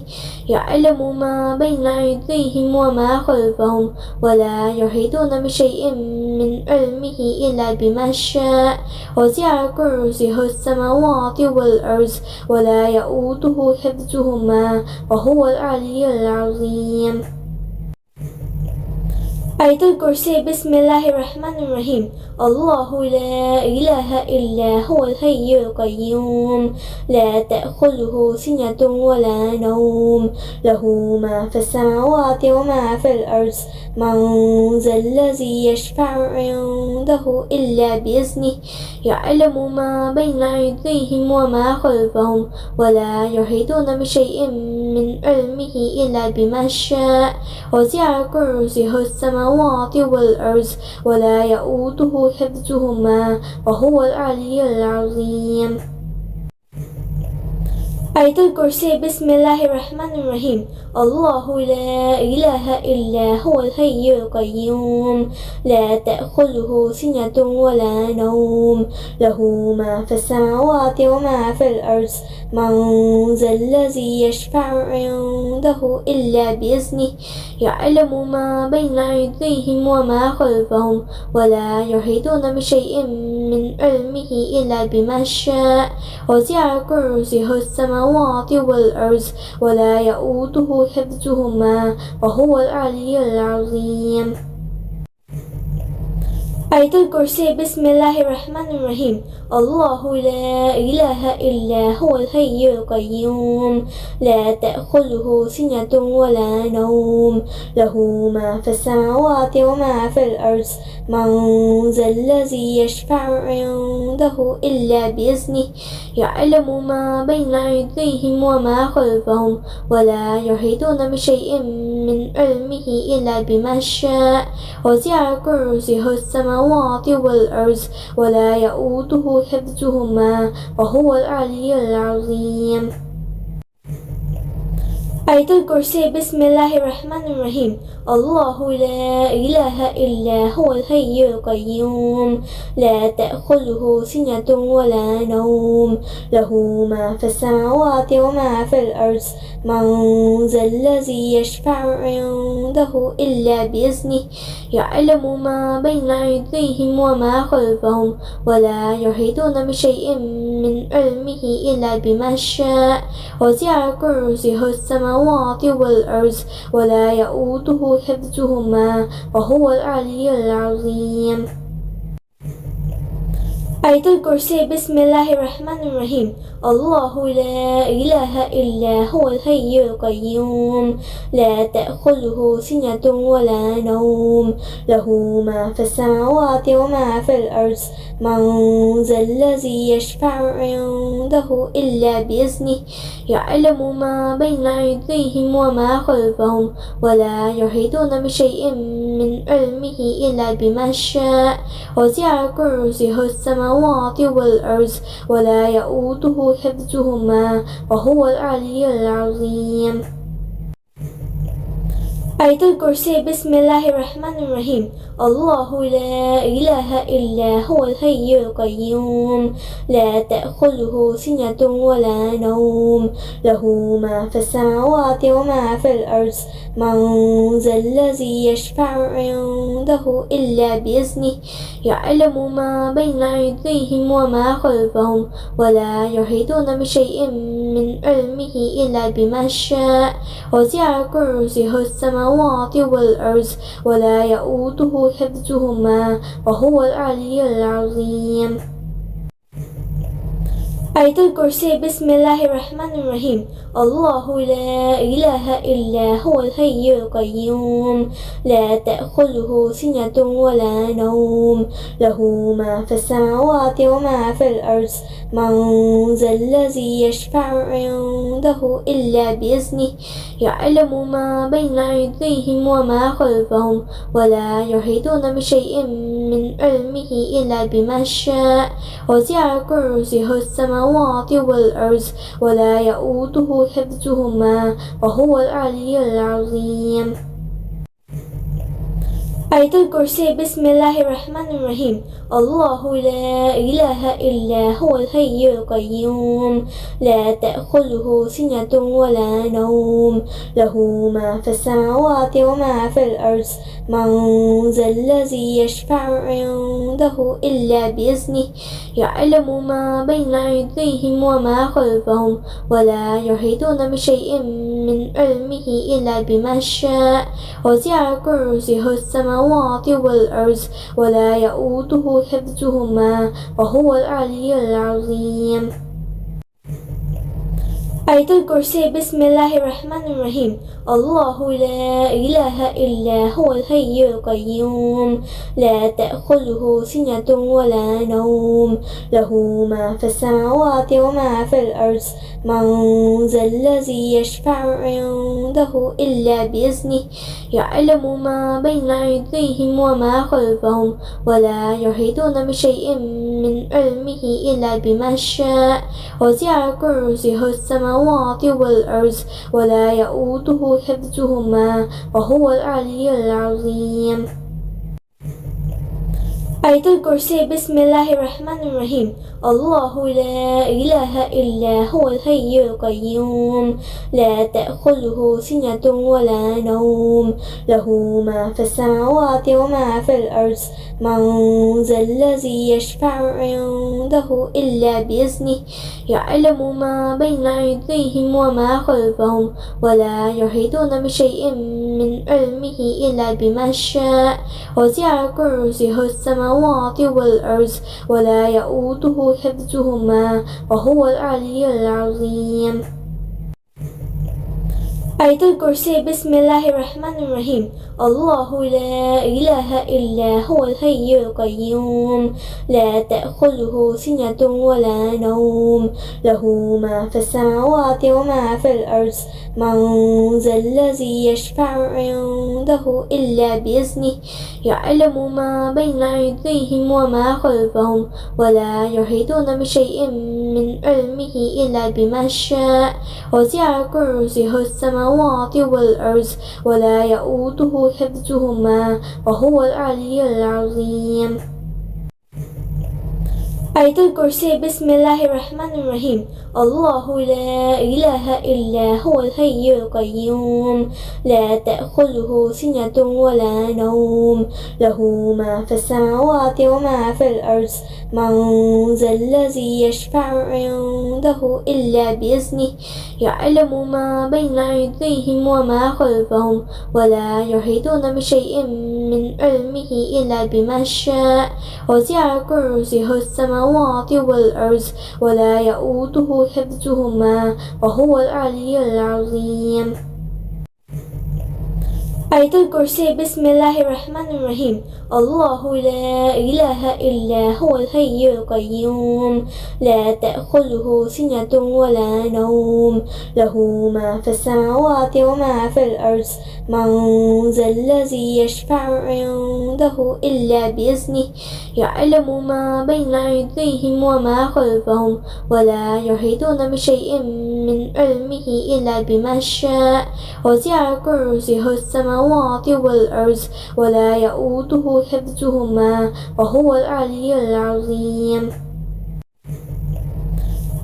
يعلم ما بين أيديهم وما خلفهم ولا يحيطون بشيء من علمه إلا بما شاء وسع كرسيه السماوات والأرض ولا يؤوده حفظهما وهو العلي العظيم. آية الكرسي بسم الله الرحمن الرحيم الله لا إله إلا هو الحي القيوم لا تأخذه سنة ولا نوم له ما في السماوات وما في الأرض من ذا الذي يشفع عنده إلا بإذنه يعلم ما بين أيديهم وما خلفهم ولا يحيطون بشيء من علمه إلا بما شاء وسع كرسيه السماوات والأرض ولا يؤوده حفظهما وهو العلي العظيم. آية الكرسي بسم الله الرحمن الرحيم الله لا إله إلا هو الحي القيوم لا تأخذه سنة ولا نوم له ما في السماوات وما في الأرض من ذا الذي يشفع عنده إلا بإذنه يعلم ما بين أيديهم وما خلفهم ولا يحيطون بشيء من علمه إلا بما شاء وسع كرسيه السماوات السماوات والأرض ولا يؤوده حفظهما وهو العلي العظيم. آية الكرسي. بسم الله الرحمن الرحيم. الله لا إله إلا هو الحي القيوم لا تأخذه سنة ولا نوم له ما في السماوات وما في الأرض من ذا الذي يشفع عنده إلا بإذنه يعلم ما بين أيديهم وما خلفهم ولا يحيطون بشيء من علمه إلا بما شاء وسع كرسيه السماوات والأرض ولا يؤوده حفظهما وهو العلي العظيم. آية الكرسي. بسم الله الرحمن الرحيم. الله لا إله إلا هو الحي القيوم لا تأخذه سنة ولا نوم له ما في السماوات وما في الأرض من ذا الذي يشفع عنده إلا بإذنه يعلم ما بين أيديهم وما خلفهم ولا يحيطون بشيء من علمه إلا بما شاء وسع كرسيه السماوات والأرض ولا يؤوده حفظهما وهو العلي العظيم. آية الكرسي. بسم الله الرحمن الرحيم. الله لا إله إلا هو الحي القيوم لا تأخذه سنة ولا نوم له ما في السماوات وما في الأرض من ذا الذي يشفع عنده إلا بإذنه يعلم ما بين أيديهم وما خلفهم ولا يحيطون بشيء من علمه إلا بما شاء وسع كرسيه السماوات والأرض ولا يؤوده حفظهما وهو العلي العظيم. آية الكرسي. بسم الله الرحمن الرحيم. الله لا إله إلا هو الحي القيوم لا تأخذه سنة ولا نوم له ما في السماوات وما في الأرض من ذا الذي يشفع عنده إلا بإذنه يعلم ما بين أيديهم وما خلفهم ولا يحيطون بشيء من علمه إلا بما شاء وسع كرسيه السماوات والأرض ولا يؤوده حفظهما وهو العلي العظيم. آية الكرسي. بسم الله الرحمن الرحيم. الله لا إله إلا هو الحي القيوم لا تأخذه سنة ولا نوم له ما في السماوات وما في الأرض من ذا الذي يشفع عنده إلا بإذنه يعلم ما بين أيديهم وما خلفهم ولا يحيطون بشيء من علمه إلا بما شاء وسع كرسيه السماوات والأرض ولا يؤوده حفظهما وهو العلي العظيم. آية الكرسي. بسم الله الرحمن الرحيم. الله لا إله إلا هو الحي القيوم لا تأخذه سنة ولا نوم له ما في السماوات وما في الأرض من ذا الذي يشفع عنده إلا بإذنه يعلم ما بين أيديهم وما خلفهم ولا يحيطون بشيء من علمه إلا بما شاء وسع كرسيه السماوات والأرض ولا يؤوده حفظهما وهو العلي العظيم. آية الكرسي. بسم الله الرحمن الرحيم. الله لا إله إلا هو الحي القيوم لا تأخذه سنة ولا نوم له ما في السماوات وما في الأرض من ذا الذي يشفع عنده إلا بإذنه يعلم ما بين أيديهم وما خلفهم ولا يحيطون بشيء من علمه إلا بما شاء وسع كرسيه السماوات والأرض ولا يؤوده حفظهما وهو العلي العظيم. آية الكرسي بسم الله الرحمن الرحيم الله لا إله إلا هو الحي القيوم لا تأخذه سنة ولا نوم له ما في السماوات وما في الأرض من ذا الذي يشفع عنده إلا بإذنه يعلم ما بين أيديهم وما خلفهم ولا يحيطون بشيء من علمه إلا بما شاء وسع كرسيه السماوات والأرض ولا يؤوده حفظهما وهو العلي العظيم. آية الكرسي بسم الله الرحمن الرحيم الله لا إله إلا هو الحي القيوم لا تأخذه سنة ولا نوم له ما في السماوات وما في الأرض من ذا الذي يشفع عنده إلا بإذنه يعلم ما بين أيديهم وما خلفهم ولا يحيطون بشيء من علمه إلا بما شاء وسع كرسيه السماوات والأرض ولا يؤوده حفظهما وهو العلي العظيم. آية الكرسي بسم الله الرحمن الرحيم الله لا إله إلا هو الحي القيوم لا تأخذه سنة ولا نوم له ما في السماوات وما في الأرض من ذا الذي يشفع عنده إلا بإذنه يعلم ما بين أيديهم وما خلفهم ولا يحيطون بشيء من علمه إلا بما شاء وسع كرسيه السماوات والأرض ولا يؤوده حفظهما وهو العلي العظيم. آية الكرسي بسم الله الرحمن الرحيم الله لا إله إلا هو الحي القيوم لا تأخذه سنة ولا نوم له ما في السماوات وما في الأرض من ذا الذي يشفع عنده إلا بإذنه يعلم ما بين أيديهم وما خلفهم ولا يحيطون بشيء من علمه إلا بما شاء وسع كرسيه السماوات والأرض ولا يؤوده حفظهما وهو العلي العظيم.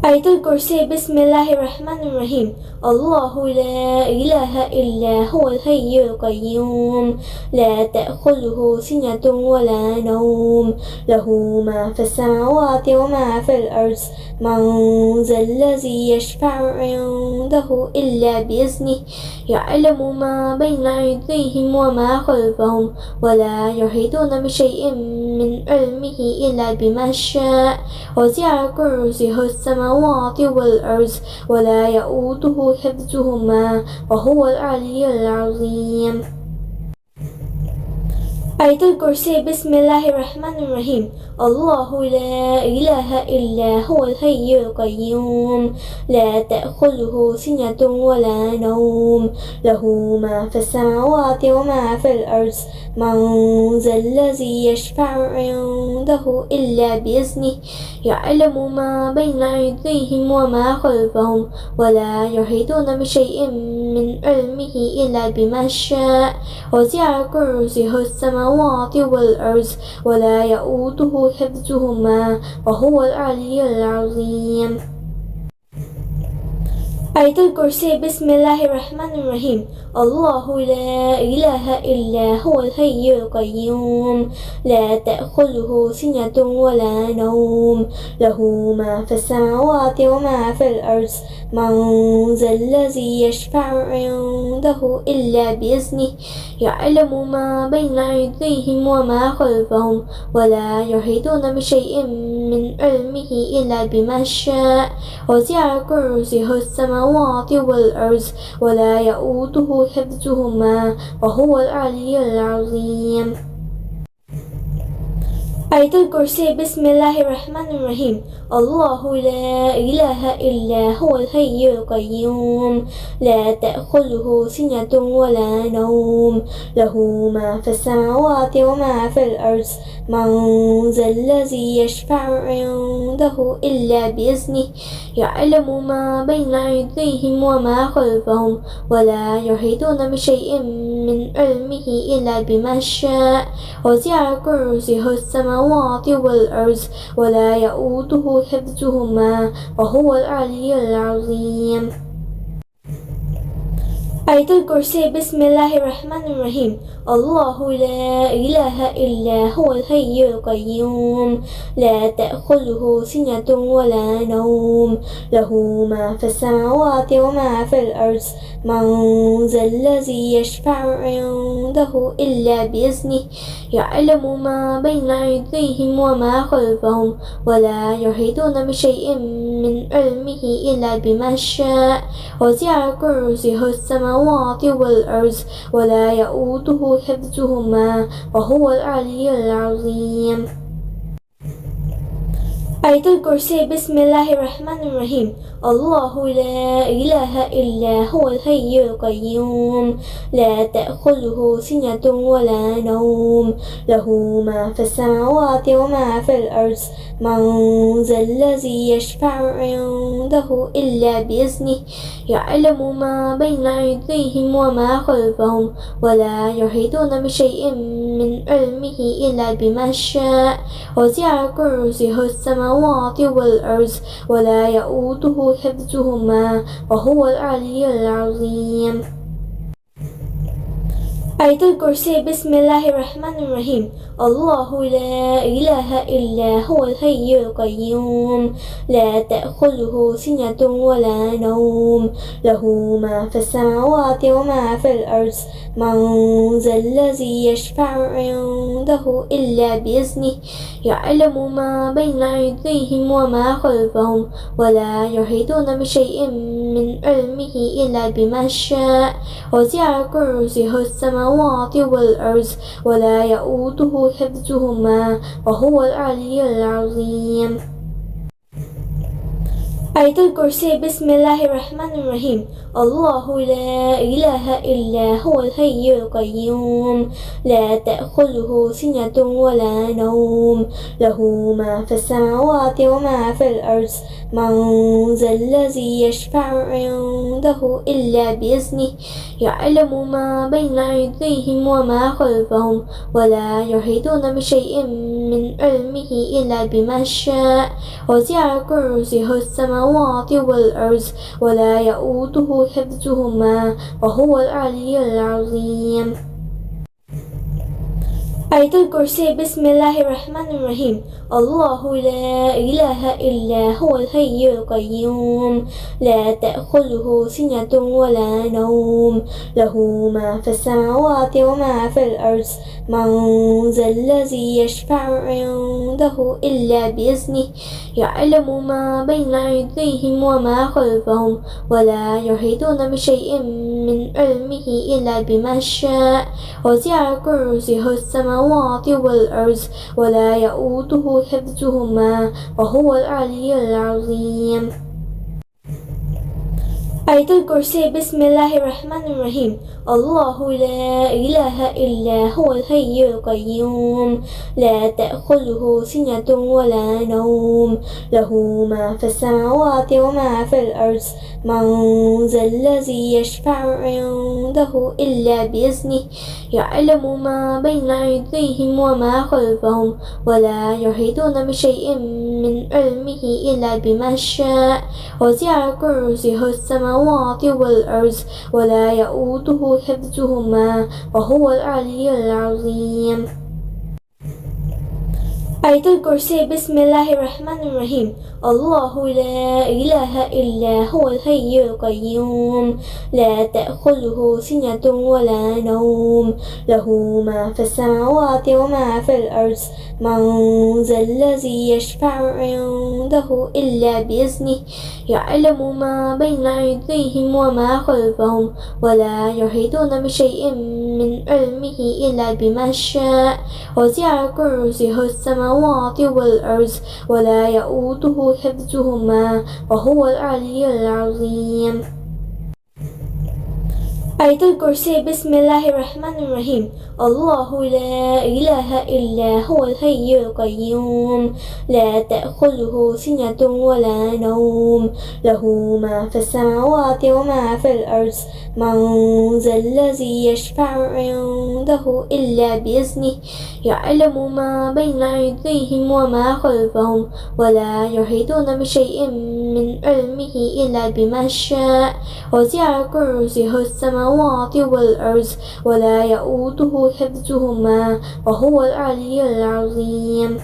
آية الكرسي بسم الله الرحمن الرحيم الله لا إله إلا هو الحي القيوم لا تأخذه سنة ولا نوم له ما في السماوات وما في الأرض من ذا الذي يشفع عنده إلا بإذنه يعلم ما بين أيديهم وما خلفهم ولا يحيطون بشيء من علمه إلا بما شاء وسع كرسيه السماوات والأرض ولا يؤوده حفظهما وهو العلي العظيم. آية الكرسي بسم الله الرحمن الرحيم الله لا إله إلا هو الحي القيوم لا تأخذه سنة ولا نوم له ما في السماوات وما في الأرض من ذا الذي يشفع عنده إلا بإذنه يعلم ما بين أيديهم وما خلفهم ولا يحيطون بشيء من علمه إلا بما شاء وسع كرسيه السماوات والأرض ولا يؤوده حفظهما وهو العلي العظيم. آية الكرسي بسم الله الرحمن الرحيم الله لا إله إلا هو الحي القيوم لا تأخذه سنة ولا نوم له ما في السماوات وما في الأرض من ذا الذي يشفع عنده إلا بإذنه يعلم ما بين أيديهم وما خلفهم ولا يحيطون بشيء من علمه إلا بما شاء وسع كرسيه السماوات والأرض ولا يؤوده حفظهما وهو العلي العظيم. آية الكرسي بسم الله الرحمن الرحيم الله لا إله إلا هو الحي القيوم لا تأخذه سنة ولا نوم له ما في السماوات وما في الأرض من ذا الذي يشفع عنده إلا بإذنه يعلم ما بين أيديهم وما خلفهم ولا يحيطون بشيء من علمه إلا بما شاء وسع كرسيه السماوات السماوات والأرض ولا يؤوده حفظهما وهو العلي العظيم. آية الكرسي. بسم الله الرحمن الرحيم. الله لا إله إلا هو الحي القيوم لا تأخذه سنة ولا نوم له ما في السماوات وما في الأرض من ذا الذي يشفع عنده إلا بإذنه يعلم ما بين أيديهم وما خلفهم ولا يحيطون بشيء من علمه إلا بما شاء وسع كرسيه السماوات والأرض ولا يؤوده حفظهما وهو العلي العظيم. آية الكرسي. بسم الله الرحمن الرحيم. الله لا إله إلا هو الحي القيوم لا تأخذه سنة ولا نوم له ما في السماوات وما في الأرض من ذا الذي يشفع عنده إلا بإذنه يعلم ما بين أيديهم وما خلفهم ولا يحيطون بشيء من علمه إلا بما شاء وسع كرسيه السماوات والأرض ولا يؤوده حفظهما وهو العلي العظيم. آية الكرسي. بسم الله الرحمن الرحيم. الله لا إله إلا هو الحي القيوم لا تأخذه سنة ولا نوم له ما في السماوات وما في الأرض من ذا الذي يشفع عنده إلا بإذنه يعلم ما بين أيديهم وما خلفهم ولا يحيطون بشيء من علمه إلا بما شاء وسع كرسيه السماوات والأرض ولا يؤوده حفظهما وهو العلي العظيم. آية الكرسي. بسم الله الرحمن الرحيم. الله لا إله إلا هو الحي القيوم لا تأخذه سنة ولا نوم له ما في السماوات وما في الأرض من ذا الذي يشفع عنده إلا بإذنه يعلم ما بين أيديهم وما خلفهم ولا يحيطون بشيء من علمه إلا بما شاء وسع كرسيه السماوات والأرض ولا يؤوده حفظهما وهو العلي العظيم. آية الكرسي. بسم الله الرحمن الرحيم. الله لا إله إلا هو الحي القيوم لا تأخذه سنة ولا نوم له ما في السماوات وما في الأرض من ذا الذي يشفع عنده إلا بإذنه يعلم ما بين أيديهم وما خلفهم ولا يحيطون بشيء من علمه إلا بما شاء وسع كرسيه السماوات والأرض ولا يؤوده حفظهما وهو العلي العظيم. آية الكرسي. بسم الله الرحمن الرحيم. الله لا إله إلا هو الحي القيوم لا تأخذه سنة ولا نوم له ما في السماوات وما في الأرض من ذا الذي يشفع عنده إلا بإذنه يعلم ما بين أيديهم وما خلفهم ولا يحيطون بشيء من علمه إلا بما شاء وسع كرسيه السماوات والأرض ولا يؤوده حفظهما وهو العلي العظيم. آية الكرسي. بسم الله الرحمن الرحيم. الله لا إله إلا هو الحي القيوم لا تأخذه سنة ولا نوم له ما في السماوات وما في الأرض من ذا الذي يشفع عنده إلا بإذنه يعلم ما بين أيديهم وما خلفهم ولا يحيطون بشيء من علمه إلا بما شاء وسع كرسيه السماوات والأرض ولا يؤوده حفظهما وهو العلي العظيم. آية الكرسي بسم الله الرحمن الرحيم الله لا إله إلا هو الحي القيوم لا تأخذه سنة ولا نوم له ما في السماوات وما في الأرض من ذا الذي يشفع عنده إلا بإذنه يعلم ما بين أيديهم وما خلفهم ولا يحيطون بشيء من علمه إلا بما شاء وسع كرسيه السماوات والأرض ولا يؤوده حفظهما وهو العلي العظيم.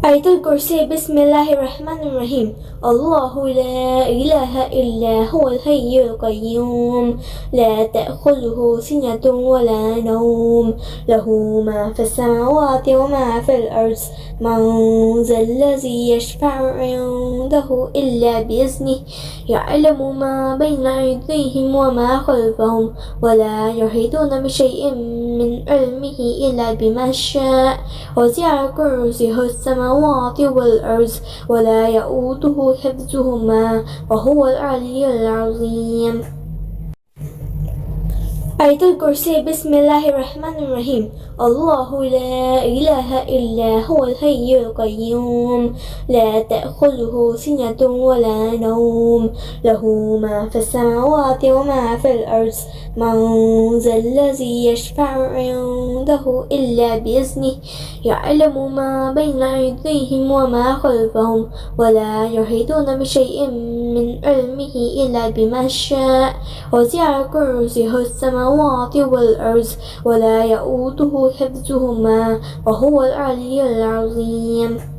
آية الكرسي بسم الله الرحمن الرحيم الله لا إله إلا هو الحي القيوم لا تأخذه سنة ولا نوم له ما في السماوات وما في الأرض من ذا الذي يشفع عنده إلا بإذنه يعلم ما بين أيديهم وما خلفهم ولا يحيطون بشيء من علمه إلا بما شاء وسع كرسيه السماوات والأرض ولا يؤوده حفظهما وهو العلي العظيم. آية الكرسي بسم الله الرحمن الرحيم الله لا إله إلا هو الحي القيوم لا تأخذه سنة ولا نوم له ما في السماوات وما في الأرض من ذا الذي يشفع عنده إلا بإذنه يعلم ما بين أيديهم وما خلفهم ولا يحيطون بشيء من علمه إلا بما شاء وسع كرسيه السماوات والأرض ولا يؤوده حفظهما وهو العلي العظيم.